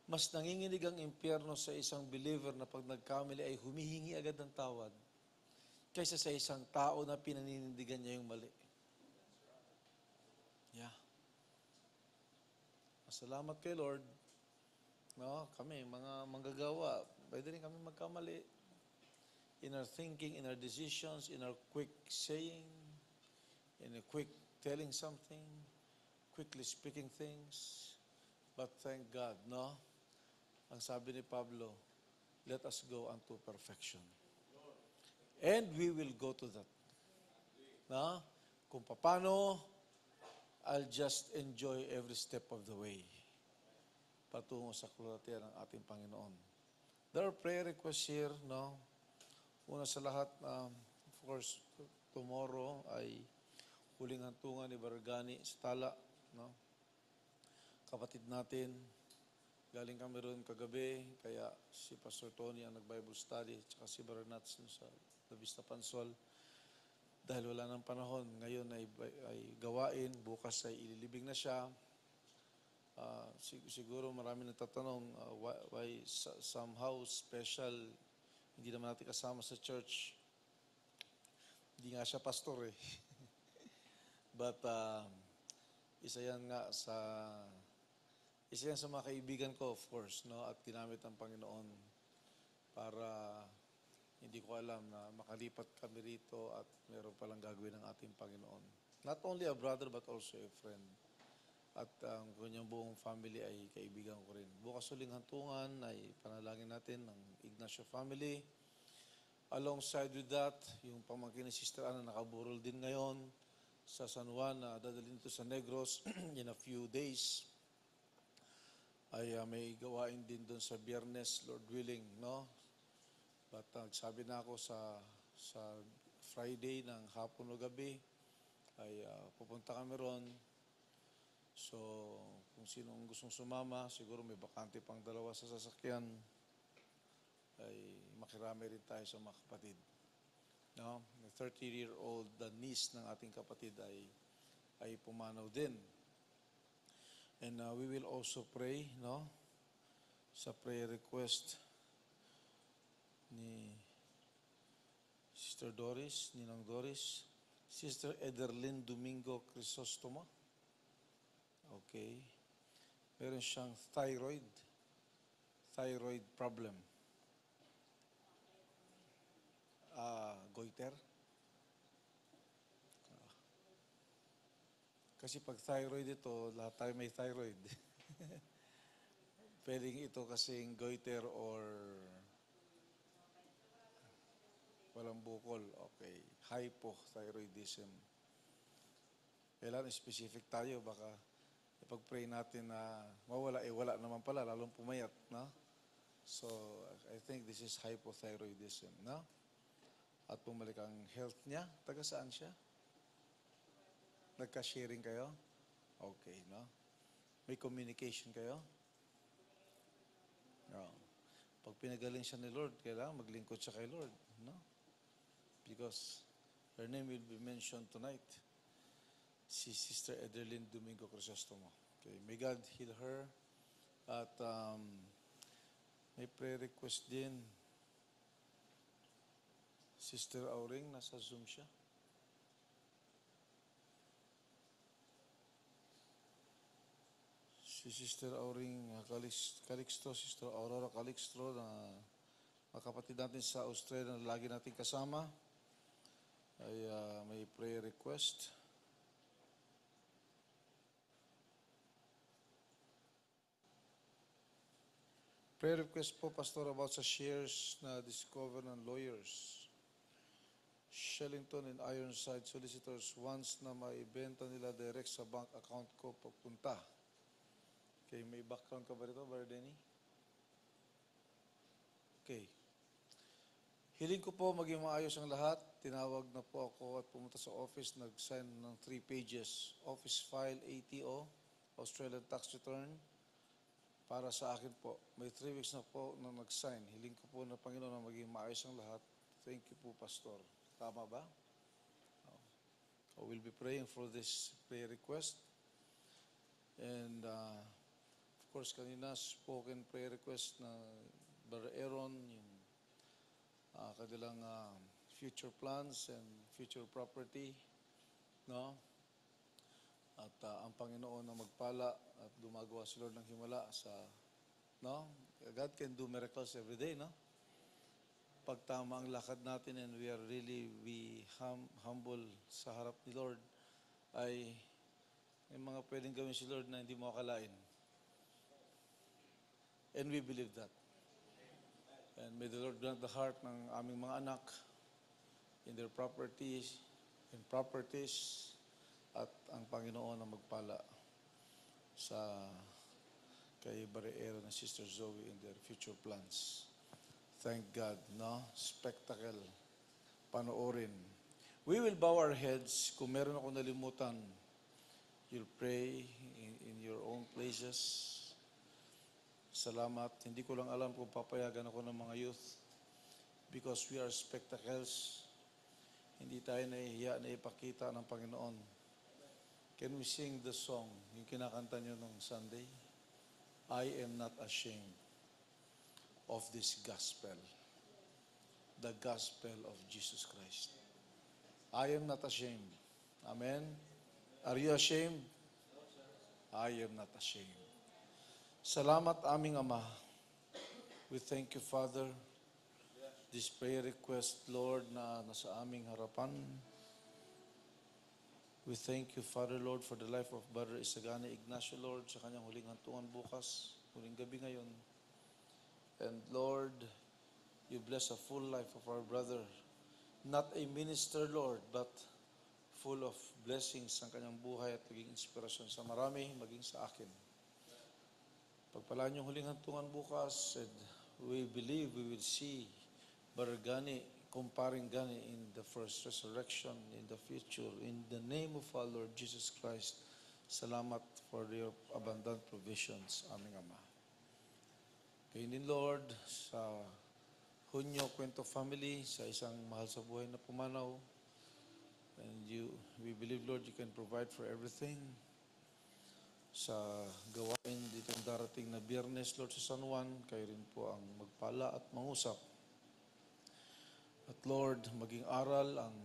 Mas nanginginig ang impyerno sa isang believer na pag nagkamali ay humihingi agad ng tawad kaysa sa isang tao na pinaninindigan niya yung mali. Yeah. Salamat kay Lord. No, kami, mga manggagawa, pwede rin kami magkamali. In our thinking, in our decisions, in our quick saying, in a quick telling something, quickly speaking things. But thank God, no? Ang sabi ni Pablo, let us go unto perfection. And we will go to that. No? Kung paano, I'll just enjoy every step of the way patungo sa kalwalhatian ng ating Panginoon. There are prayer requests here, no? Una sa lahat, of course, tomorrow ay huling hantungan ni Bargani sa Tala, no? Kapatid natin, galing kami roon kagabi, kaya si Pastor Tony ang nag-Bible study, tsaka si Brother Nats sa La Vista Pansol. Dahil wala ng panahon, ngayon ay gawain, bukas ay ililibing na siya. Siguro marami nagtatanong, why somehow special, hindi naman natin kasama sa church. Hindi nga siya pastor eh. But isa yan sa mga kaibigan ko, of course, no? At ginamit ng Panginoon para hindi ko alam na makalipat kami rito at meron palang gagawin ng ating Panginoon. Not only a brother but also a friend. At ang kanyang buong family ay kaibigan ko rin. Bukas uling hantungan ay panalangin natin ng Ignacio family. Alongside with that, yung pamangkin ni Sister Ana nakaburol din ngayon sa San Juan na dadalhin ito sa Negros in a few days. Ay may gawain din doon sa Biyernes, Lord willing, no? But sabi na ako sa Friday ng hapon o gabi, ay pupunta kami ron. So, kung sinong gustong sumama, siguro may bakante pang 2 sa sasakyan, ay makirami rin tayo sa mga kapatid. No? The 30-year-old niece ng ating kapatid ay pumanaw din. And we will also pray, no? Sa prayer request ni Sister Doris, Ninang Doris, Sister Ederlyn Domingo Crisostoma. Okay. Meron siyang thyroid problem. Goiter. Kasi pag thyroid ito, lahat tayo may thyroid. Pwedeng ito kasing goiter or walang bukol. Okay. Hypothyroidism. Kailangan specific tayo. Baka ipag-pray natin na mawala, wala naman pala, lalong pumayat, no? So, I think this is hypothyroidism, no? At bumalik ang health niya. Taga saan siya? Nagka-sharing kayo? Okay, no? May communication kayo? No. Pag pinagaling siya ni Lord, kailangan maglingkod siya kay Lord. No? Because her name will be mentioned tonight. Si Sister Ederlyn Domingo Crisostomo. Okay, may God heal her. At may prayer request din. Sister Auring, nasa Zoom siya. Si Sister Auring Calixto, Sister Aurora Calixto, na mga kapatid natin sa Australia na lagi natin kasama, ay may prayer request. Prayer request po, Pastor, about sa shares na discover ng lawyers. Shellington and Ironside solicitors, once na maibenta nila direct sa bank account ko pagpunta. Okay, may background ka ba rito, Brother Denny? Okay. Hiling ko po maging maayos ang lahat. Tinawag na po ako at pumunta sa office, nag-sign ng 3 pages. Office file, ATO, Australian Tax Return, para sa akin po. May 3 weeks na po na nag-sign. Hiling ko po na Panginoon na maging maayos ang lahat. Thank you po, Pastor. Tama ba? I will be praying for this prayer request. And of course, kanina spoken prayer request na Brother Aaron, yung kanilang future plans and future property, no? At ang Panginoon na magpala at gumagawa si Lord ng himala sa, no? God can do miracles every day, no? Pag tama ang lakad natin and we are really humble sa harap ni Lord, ay may mga pwedeng gawin si Lord na hindi mo akalain. And we believe that. And may the Lord grant the heart ng aming mga anak in their properties, at ang Panginoon na magpala sa kay Bareero na Sister Zoe in their future plans. Thank God, no? Spectacle. Panoorin. We will bow our heads. Kung meron ako nalimutan, you'll pray in your own places. Salamat. Hindi ko lang alam kung papayagan ako ng mga youth because we are spectacles. Hindi tayo nahihiya na ipakita ng Panginoon. Can we sing the song, yung kinakanta nyo nung Sunday? I am not ashamed of this gospel, the gospel of Jesus Christ. I am not ashamed. Amen? Are you ashamed? I am not ashamed. Salamat aming Ama. We thank you, Father, this prayer request, Lord, na nasa aming harapan. We thank you, Father, Lord, for the life of Brother Isagani Ignacio, Lord, sa kanyang huling hantungan bukas, huling gabi ngayon. And Lord, you bless a full life of our brother. Not a minister, Lord, but full of blessings ang kanyang buhay at maging inspirasyon sa marami, maging sa akin. Pagpalaan yung huling hantungan bukas, and we believe we will see Brother Gani, comparing Gani in the first resurrection, in the future. In the name of our Lord Jesus Christ, salamat for your abundant provisions, aming Ama. Kaya din, Lord, sa Hunyo Kwento family, sa isang mahal sa buhay na pumanaw, and we believe, Lord, you can provide for everything. Sa gawain ditong darating na Biyernes, Lord, sa San Juan, kayo rin po ang magpala at mangusap. At Lord, maging aral ang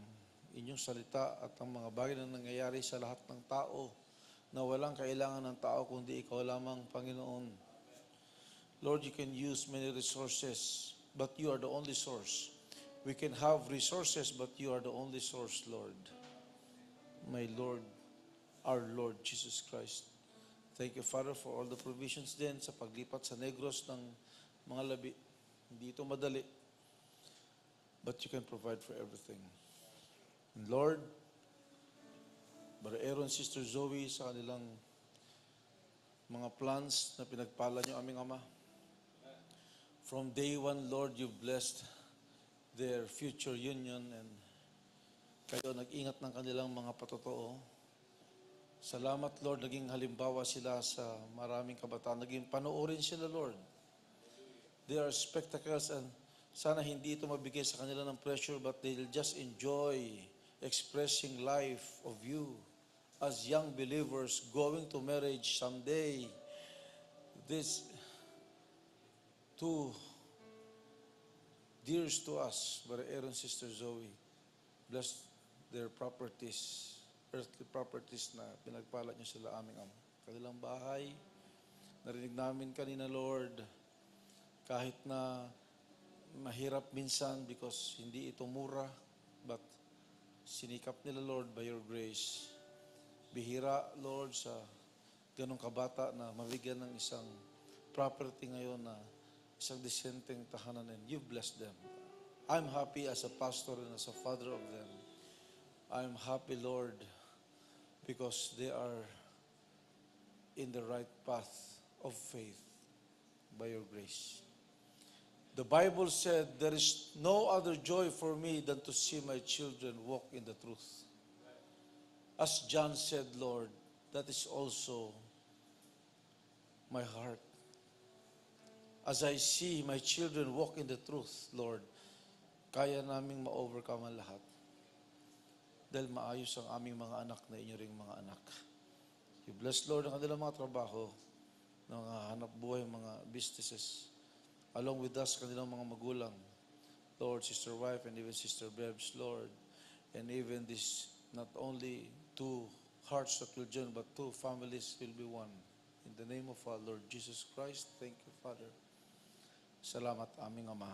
inyong salita at ang mga bagay na nangyayari sa lahat ng tao na walang kailangan ng tao kundi ikaw lamang, Panginoon. Lord, you can use many resources, but you are the only source. We can have resources, but you are the only source, Lord. My Lord, our Lord Jesus Christ. Thank you, Father, for all the provisions din sa paglipat sa Negros ng mga labi. Hindi ito madali, but you can provide for everything. And Lord, Brother Aaron, Sister Zoe, sa kanilang mga plans na pinagpala niyo, aming Ama. From day one, Lord, you blessed their future union and kayo nag-ingat ng kanilang mga patotoo Salamat, Lord, naging halimbawa sila sa maraming kabataan. Naging panoorin sila, Lord. They are spectacles and sana hindi ito mabigay sa kanila ng pressure but they'll just enjoy expressing life of you as young believers going to marriage someday. These two dears to us, Brother Aaron, Sister Zoe, bless their properties, earthly properties na pinagpala niyo sila aming Ama. Kanilang bahay, narinig namin kanina, Lord, kahit na mahirap minsan because hindi ito mura, but sinikap nila, Lord, by your grace. Bihira, Lord, sa ganong kabata na mabigyan ng isang property ngayon na isang disenteng tahanan, and you bless them. I'm happy as a pastor and as a father of them. I'm happy, Lord, because they are in the right path of faith by your grace. The Bible said, there is no other joy for me than to see my children walk in the truth. As John said, Lord, that is also my heart. As I see my children walk in the truth, Lord, kaya naming ma-overcome ang lahat. Dahil maayos ang aming mga anak na inyo ring mga anak. You bless, Lord, ang kanilang mga trabaho, mga hanap buhay, mga businesses, along with us, kanilang mga magulang, Lord, sister wife, and even sister Bebs, Lord, and even this, not only two hearts that will join, but two families will be one. In the name of our Lord Jesus Christ, thank you, Father. Salamat, aming Ama.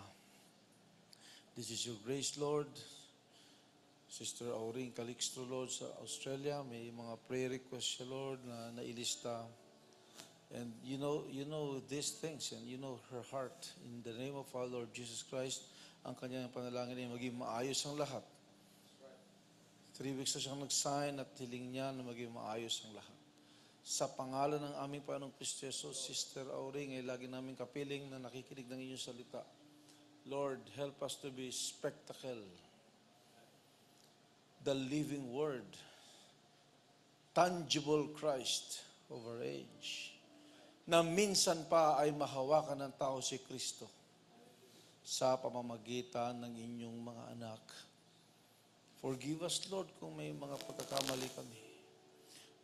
This is your grace, Lord. Sister Auring Calixto, Lord, sa Australia, may mga prayer requests siya, Lord, na nailista. And you know these things, and you know her heart. In the name of our Lord Jesus Christ, ang kanyang panalangin ay maging maayos ang lahat. 3 weeks na siyang nag-sign at hiling niya na maging maayos ang lahat. Sa pangalan ng aming Panginoong Kristo Jesus, Sister Auring, ay lagi namin kapiling na nakikinig ng inyong salita. Lord, help us to be spectacle, the living word, tangible Christ of our age, na minsan pa ay mahawakan ng tao si Kristo sa pamamagitan ng inyong mga anak. Forgive us, Lord, kung may mga pagkakamali kami.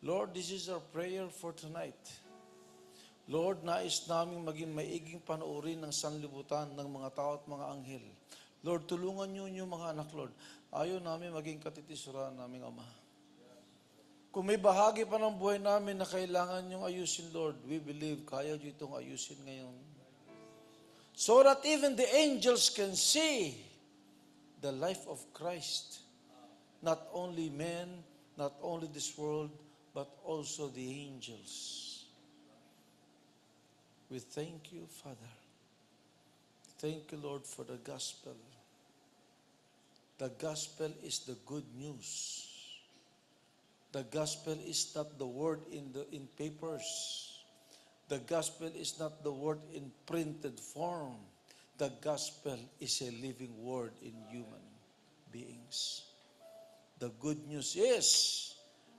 Lord, this is our prayer for tonight. Lord, nais namin maging maiging panoorin ng sanlibutan ng mga tao at mga anghel. Lord, tulungan niyo yung mga anak, Lord. Ayaw namin maging katitisura naming Ama. Kung may bahagi pa ng buhay namin na kailangan niyong ayusin, Lord, we believe kaya niyo itong ayusin ngayon. So that even the angels can see the life of Christ. Not only men, not only this world, but also the angels. We thank you, Father. Thank you, Lord, for the gospel. The gospel is the good news. The gospel is not the word in papers. The gospel is not the word in printed form. The gospel is a living word in human beings. The good news is,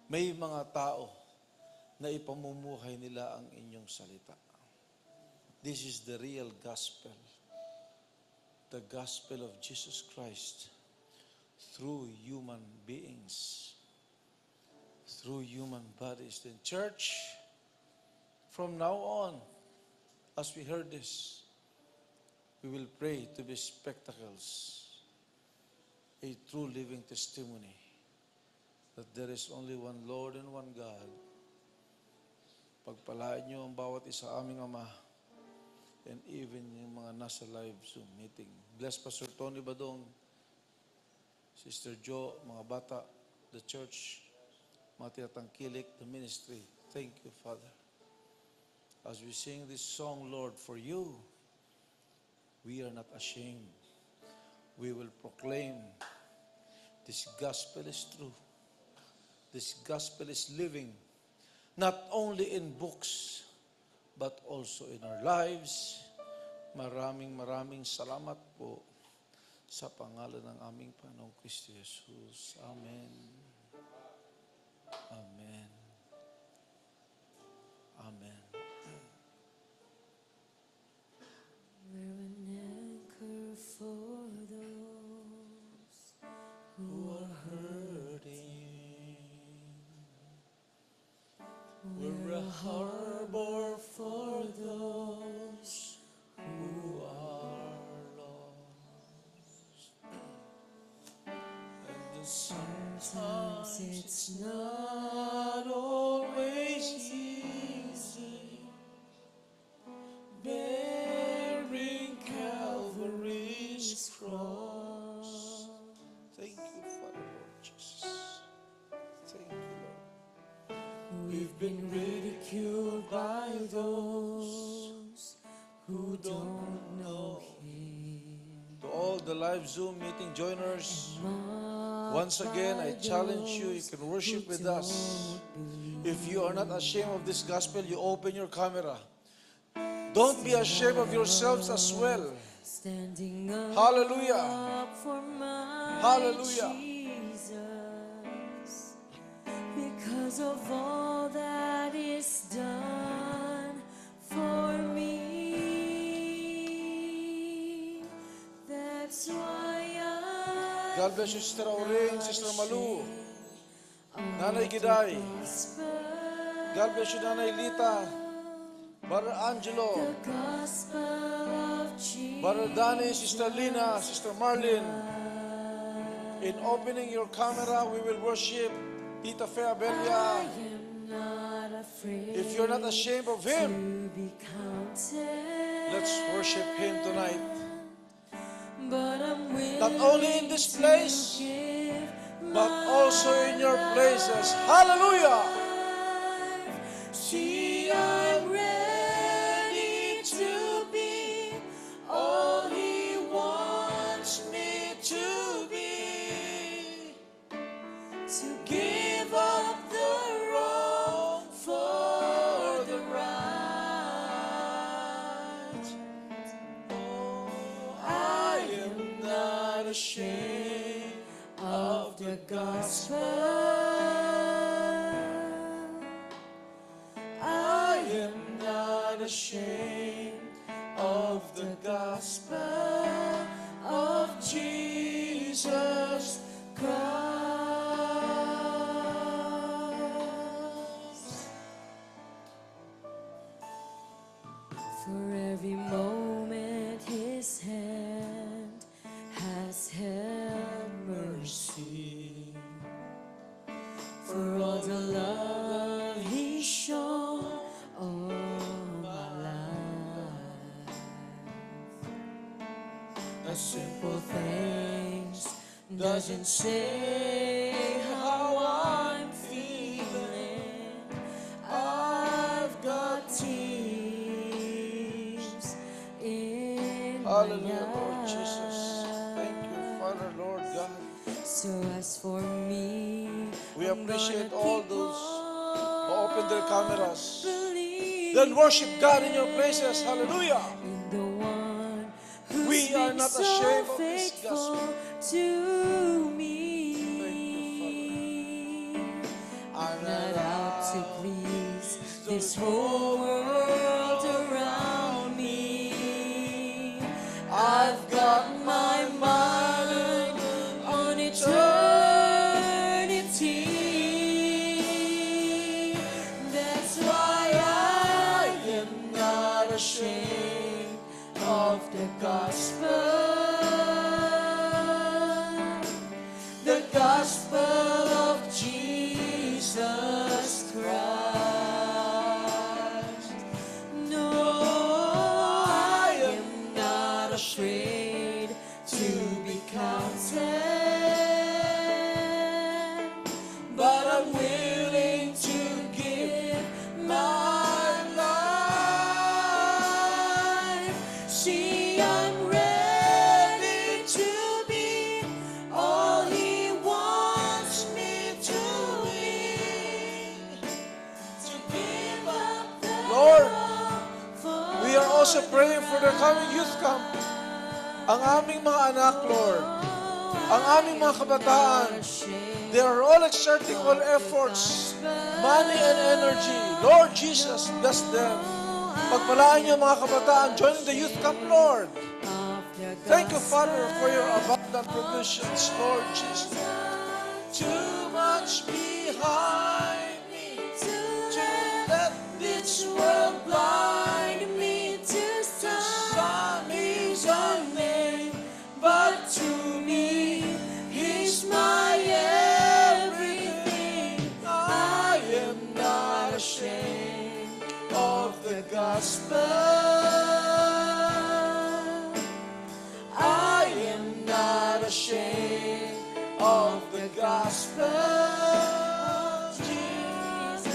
may mga tao na ipamumuhay nila ang inyong salita. This is the real gospel. The gospel of Jesus Christ through human beings, through human bodies. Then church, from now on, as we heard this, we will pray to be spectacles, a true living testimony that there is only one Lord and one God. Pagpalain niyo ang bawat isa aming Ama, and even yung mga nasa live Zoom meeting. Bless Pastor Tony Badong, Sister Jo, mga bata, the church, mga tinatangkilik, the ministry. Thank you, Father. As we sing this song, Lord, for you, we are not ashamed. We will proclaim this gospel is true. This gospel is living, not only in books, but also in our lives. Maraming salamat po sa pangalan ng aming Panginoong Kristo Jesus. Amen. Amen. We're a harbor for those who are lost. And sometimes it's not always easy bearing Calvary's cross. Thank you, Father, Lord Jesus. Thank you, Lord. We've been ridiculed by those who don't know Him. To all the live Zoom meeting joiners, once again, I challenge you, you can worship with us. If you are not ashamed of this gospel, you open your camera. Don't be ashamed of yourselves as well. Standing up Hallelujah. for my Hallelujah. Jesus, because of all that is done for me. That's why I God bless you, Sister Auring, Sister Malu, Nanay Giday. God bless you, Nanay Lita, Brother Angelo, the gospel of Jesus. Brother Danny, Sister Lina, Sister Marlene. In opening your camera, we will worship Tita Fea Belia. I'm not afraid If you're not ashamed of Him, to be counted, let's worship Him tonight. but I'm willing Not only in this place, to give but also in your places. Hallelujah! See, I'm ready to be all He wants me to be, to give up the wrong for the right. Oh, I am not ashamed of the gospel. I am not ashamed of the gospel of Jesus Christ. For every moment His hand has held mercy, for all the love He's shown all my life. A simple thanks doesn't say how I'm feeling. I've got tears in my Hallelujah, Lord Jesus. Thank you, Father, Lord God. So as for me, We I'm appreciate gonna all keep those on who open their cameras. believing Then worship God in your places. Hallelujah. in the one who's We are been not so ashamed of this faithful gospel. to me. I'm not out to please this whole world around me. I've got my mind on eternity. That's why I am not ashamed of the gospel. The gospel of Jesus Christ. No, I am not afraid to be counted, but I'm willing to give my life. See, I'm ready to be all He wants me to be, to give up the Lord, wrong for we are also praying for the coming youth camp. Ang aming mga anak, Lord, ang aming mga kabataan, they are all exerting all efforts, money and energy. Lord Jesus, bless them. Pagpalaan niyo mga kabataan, joining the youth camp, Lord. Thank you, Father, for your abundant provisions, Lord Jesus. Too much behind me to ashamed of the gospel. I am not ashamed of the gospel. Jesus,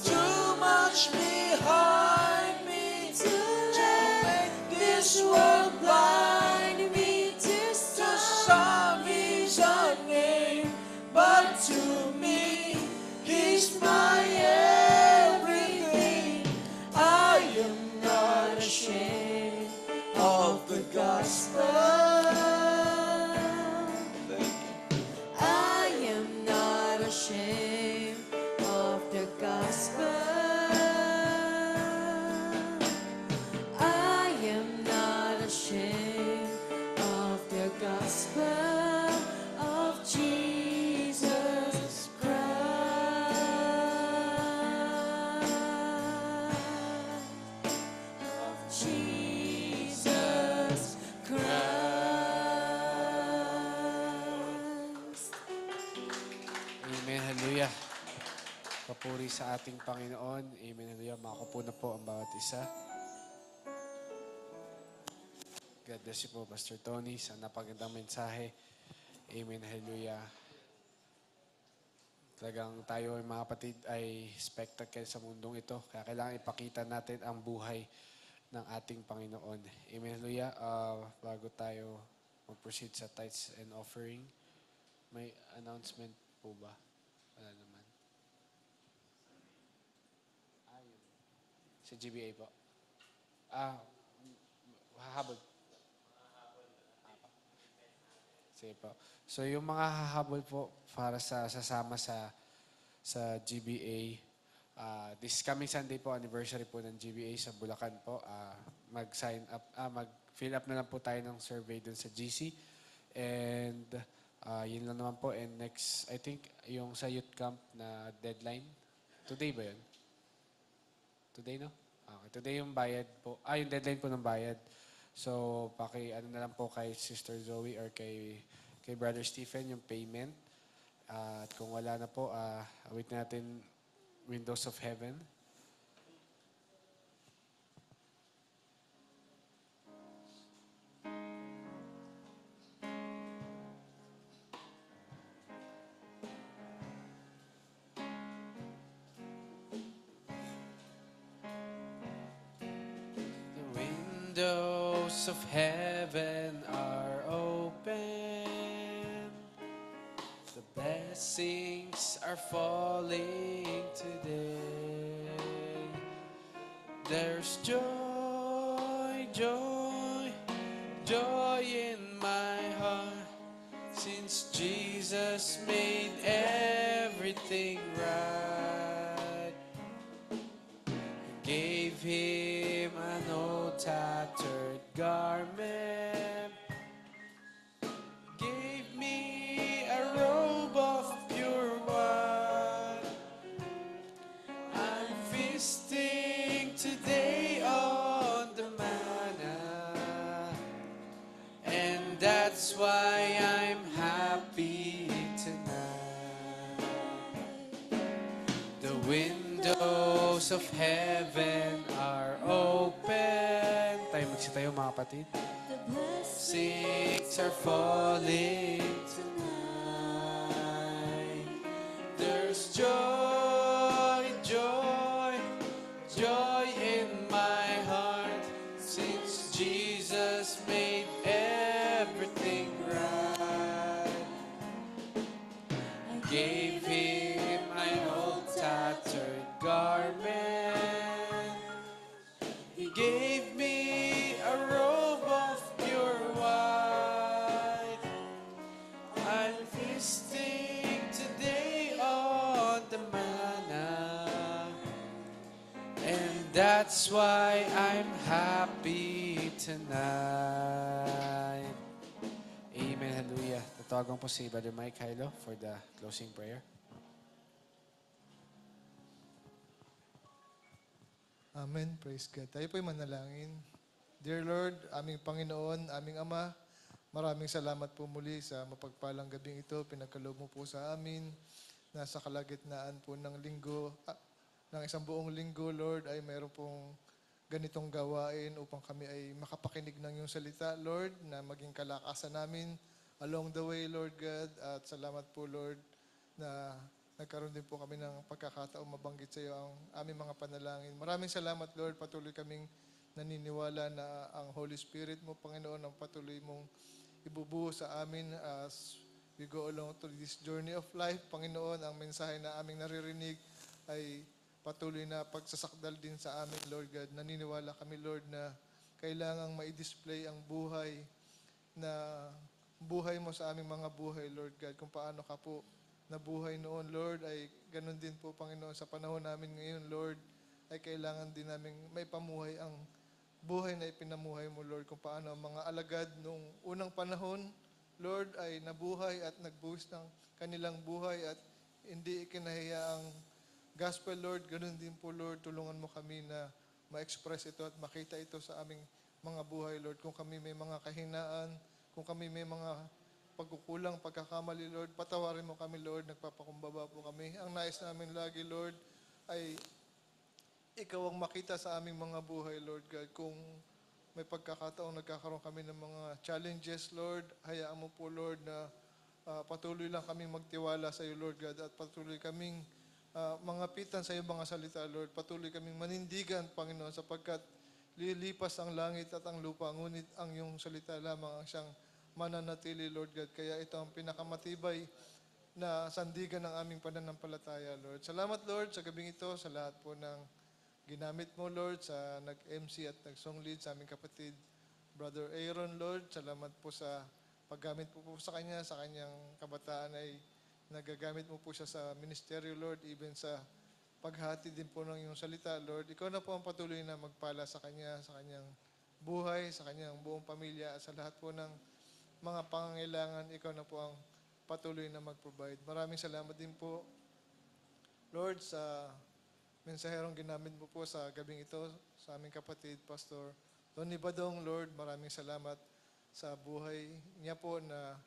too much behind me to let this world blind me to some is a name, but to me He's my everything. I am not ashamed of the gospel. I am not ashamed of the gospel. I am not ashamed of the gospel of Jesus Christ. Of Jesus Christ. Amen, hallelujah. Papuri sa ating Panginoon. Amen, hallelujah. Makakupo na po ang bawat isa. God bless you po, Pastor Tony, sa napagandang mensahe. Amen, hallelujah. Talagang tayo, mga kapatid, ay spectacle sa mundong ito. Kaya kailangan ipakita natin ang buhay ng ating Panginoon. Amen, hallelujah. Bago tayo mag-proceed sa tithes and offering, may announcement po ba? Wala naman. Sa GBA po. Hahabol. Sige po. So yung mga hahabol po para sa sasama sa GBA, this coming Sunday po, anniversary po ng GBA sa Bulacan po. Mag-sign up, mag-fill up na lang po tayo ng survey dun sa GC. And yun lang naman po. And next, I think, yung sa youth camp na deadline. Today ba yun? Today, no? Okay. Today yung bayad po. Yung deadline po ng bayad. So, ano na lang po kay Sister Zoe or kay Brother Stephen yung payment. At kung wala na po, await natin Windows of Heaven. The windows of heaven are open. The blessings are falling today. There's joy, joy, joy in my heart, since Jesus made everything right. Gave him an old tattered garment, gave me a robe of pure white. I'm feasting today on the manna, and that's why I'm happy tonight. The windows of heaven are open. Tayo magsitayo, mga kapatid. The Blessings are falling tonight. There's joy, joy, joy in my heart, since Jesus made everything right. Gave him an old tattered garment. He gave me a robe of pure white. I'm feasting today on the manna, and that's why I'm happy tonight. Amen, hallelujah. Tatawagan po si Brother Mike Hilo for the closing prayer. Amen. Praise God. Tayo po'y manalangin. Dear Lord, aming Panginoon, aming Ama, maraming salamat po muli sa mapagpalang gabing ito. Pinagkaloob mo po sa amin. Nasa kalagitnaan po ng linggo. ng isang buong linggo, Lord, ay mayroon pong ganitong gawain upang kami ay makapakinig ng iyong salita, Lord, na maging kalakasan namin along the way, Lord God. At salamat po, Lord, na nagkaroon din po kami ng pagkakataong mabanggit sa iyo ang aming mga panalangin. Maraming salamat, Lord. Patuloy kaming naniniwala na ang Holy Spirit mo, Panginoon, ang patuloy mong ibubuo sa amin as we go along to this journey of life. Panginoon, ang mensahe na aming naririnig ay patuloy na pagsasakdal din sa amin, Lord God. Naniniwala kami, Lord, na kailangang ma-display ang buhay mo sa aming mga buhay, Lord God. Kung paano ka po nabuhay noon, Lord, ay ganun din po, Panginoon, sa panahon namin ngayon, Lord, ay kailangan din namin may pamuhay ang buhay na ipinamuhay mo, Lord, kung paano ang mga alagad nung unang panahon, Lord, ay nabuhay at nagbuhis ng kanilang buhay at hindi ikinahiya ang gospel, Lord. Ganun din po, Lord, tulungan mo kami na ma-express ito at makita ito sa aming mga buhay, Lord. Kung kami may mga kahinaan, kung kami may mga pagkukulang, pagkakamali, Lord, patawarin mo kami, Lord. Nagpapakumbaba po kami. Ang nais namin lagi, Lord, ay ikaw ang makita sa aming mga buhay, Lord God. Kung may pagkakataong nagkakaroon kami ng mga challenges, Lord, hayaan mo po, Lord, na patuloy lang kaming magtiwala sa iyo, Lord God, at patuloy kaming mangapitan sa iyong mga salita, Lord. Patuloy kaming manindigan, Panginoon, sapagkat lilipas ang langit at ang lupa, ngunit ang iyong salita lamang ang siyang mananatili, Lord God. Kaya ito ang pinakamatibay na sandigan ng aming pananampalataya, Lord. Salamat, Lord, sa gabing ito, sa lahat po ng ginamit mo, Lord, sa nag-MC at nag-song lead sa aming kapatid, Brother Aaron, Lord. Salamat po sa paggamit po sa kanya, sa kanyang kabataan ay nagagamit mo po siya sa ministeryo, Lord, even sa paghati din po ng iyong salita, Lord. Ikaw na po ang patuloy na magpala sa kanya, sa kanyang buhay, sa kanyang buong pamilya, at sa lahat po ng mga pangangailangan, ikaw na po ang patuloy na mag-provide. Maraming salamat din po, Lord, sa mensaherong ginamit mo po sa gabing ito sa aming kapatid, Pastor Tony Badong, Lord. Maraming salamat sa buhay niya po na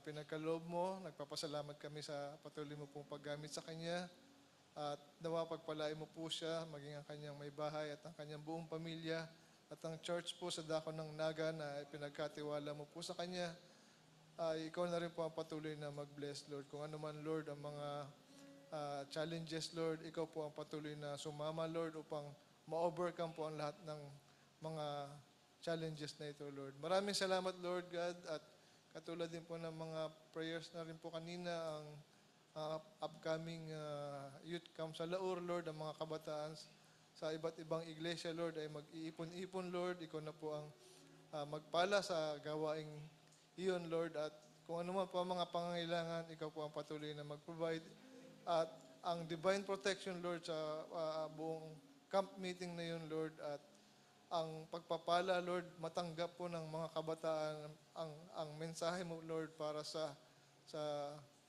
pinagkaloob mo. Nagpapasalamat kami sa patuloy mo pong paggamit sa kanya. At nawa pagpalain mo po siya, maging ang kanyang may bahay at ang kanyang buong pamilya. At ang church po sa dako ng Naga na pinagkatiwala mo po sa kanya. Ikaw na rin po ang patuloy na mag-bless, Lord. Kung ano man, Lord, ang mga challenges, Lord, ikaw po ang patuloy na sumama, Lord, upang ma-overcome po ang lahat ng mga challenges na ito, Lord. Maraming salamat, Lord God, at katulad din po ng mga prayers na rin po kanina, ang upcoming youth camp sa Laur, Lord, ang mga kabataan sa iba't ibang iglesia, Lord, ay mag-iipon-ipon, Lord. Ikaw na po ang magpala sa gawaing iyon, Lord, at kung ano man po ang mga pangangailangan, ikaw po ang patuloy na mag-provide. At ang divine protection, Lord, sa buong camp meeting na yun, Lord, at ang pagpapala, Lord, matanggap po ng mga kabataan ang mensahe mo, Lord, para sa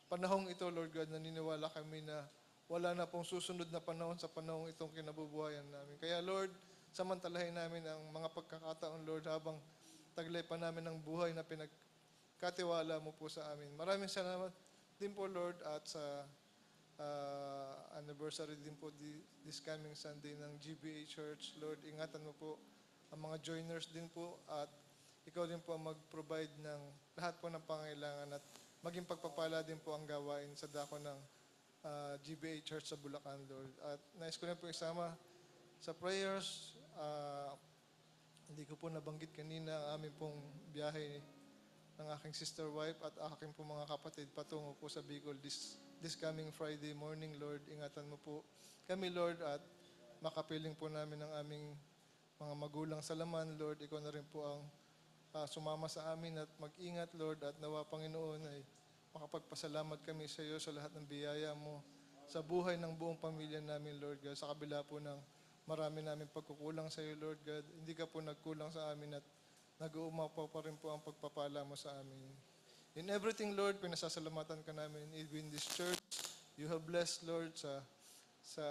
panahong ito, Lord God. Naniniwala kami na wala na pong susunod na panahon sa panahong itong kinabubuhayan namin. Kaya, Lord, samantalahin namin ang mga pagkakataon, Lord, habang taglay pa namin ang buhay na pinagkatiwala mo po sa amin. Maraming salamat din po, Lord, at sa anniversary din po this coming Sunday ng GBA Church. Lord, ingatan mo po ang mga joiners din po at ikaw din po ang mag-provide ng lahat po ng pangailangan at maging pagpapala din po ang gawain sa dako ng GBA Church sa Bulacan, Lord. At nais ko rin po isama sa prayers. Hindi ko po nabanggit kanina ang aming pong biyahe ng aking sister wife at aking po mga kapatid patungo po sa Bicol this coming Friday morning, Lord. Ingatan mo po kami, Lord, at makapiling po namin ang aming mga magulang sa laman, Lord. Ikaw na rin po ang sumama sa amin at mag-ingat, Lord, at nawa, Panginoon, ay makapagpasalamat kami sa iyo sa lahat ng biyaya mo sa buhay ng buong pamilya namin, Lord God. Sa kabila po ng marami namin pagkukulang sa iyo, Lord God, hindi ka po nagkulang sa amin at nag-uumapaw pa rin po ang pagpapala mo sa amin. In everything, Lord, pinasasalamatan ka namin. Even this church, you have blessed, Lord, sa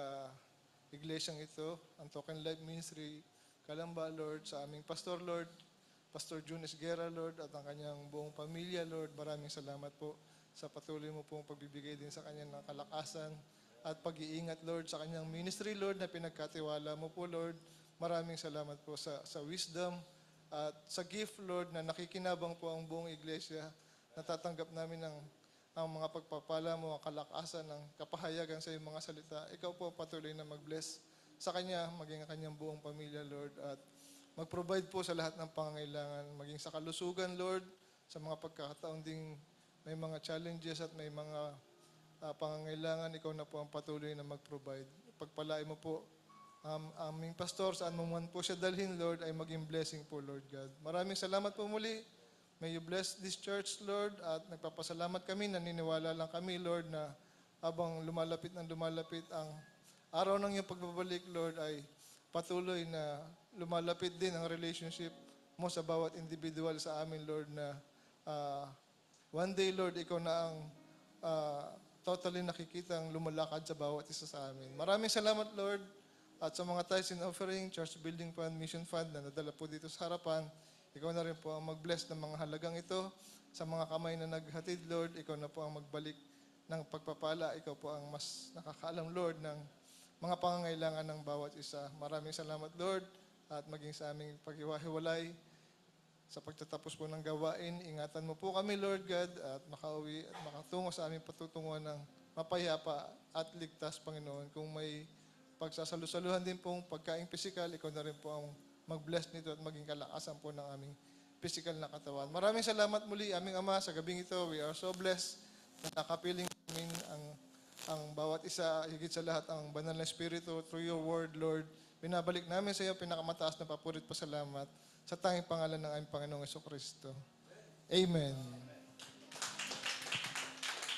iglesyang ito, ang Token Life Ministry, Kalamba, Lord, sa aming pastor, Lord, Pastor June Esguerra, Lord, at ang kanyang buong pamilya, Lord. Maraming salamat po sa patuloy mo pong pagbibigay din sa kanya ng kalakasan at pag-iingat, Lord, sa kanyang ministry, Lord, na pinagkatiwala mo po, Lord. Maraming salamat po sa wisdom at sa gift, Lord, na nakikinabang po ang buong iglesia. Natatanggap namin ang mga pagpapala mo, ang kalakasan, ng kapahayagan sa iyong mga salita. Ikaw po patuloy na mag-bless sa kanya, maging ang kanyang buong pamilya, Lord, at mag-provide po sa lahat ng pangangailangan, maging sa kalusugan, Lord, sa mga pagkakataon ding may mga challenges at may mga pangangailangan, ikaw na po ang patuloy na mag-provide. Pagpalain mo po aming pastor, saan mo man po siya dalhin, Lord, ay maging blessing po, Lord God. Maraming salamat po muli. May you bless this church, Lord, at nagpapasalamat kami, naniniwala lang kami, Lord, na habang lumalapit ang araw ng iyong pagbabalik, Lord, ay patuloy na lumalapit din ang relationship mo sa bawat individual sa amin, Lord, na one day, Lord, ikaw na ang totally nakikitang lumalakad sa bawat isa sa amin. Maraming salamat, Lord, at sa mga tithes and offering, Church Building Fund, Mission Fund na nadala po dito sa harapan, ikaw na rin po ang mag-bless ng mga halagang ito. Sa mga kamay na naghatid, Lord, ikaw na po ang magbalik ng pagpapala. Ikaw po ang mas nakakaalam, Lord, ng mga pangangailangan ng bawat isa. Maraming salamat, Lord, at maging sa aming paghiwa-hiwalay sa pagtatapos po ng gawain. Ingatan mo po kami, Lord God, at makauwi at makatungo sa aming patutunguhan ng mapayapa at ligtas, Panginoon. Kung may pagsasalusaluhan din pong pagkaing pisikal, ikaw na rin po ang mag-bless nito at maging kalakasan po ng aming physical na katawan. Maraming salamat muli, aming Ama, sa gabing ito. We are so blessed na nakapiling namin ang bawat isa, higit sa lahat ang banal na Espiritu through your word, Lord. Binabalik namin sa iyo pinakamataas na papurit pasalamat sa tanging pangalan ng aming Panginoong Jesucristo. Amen.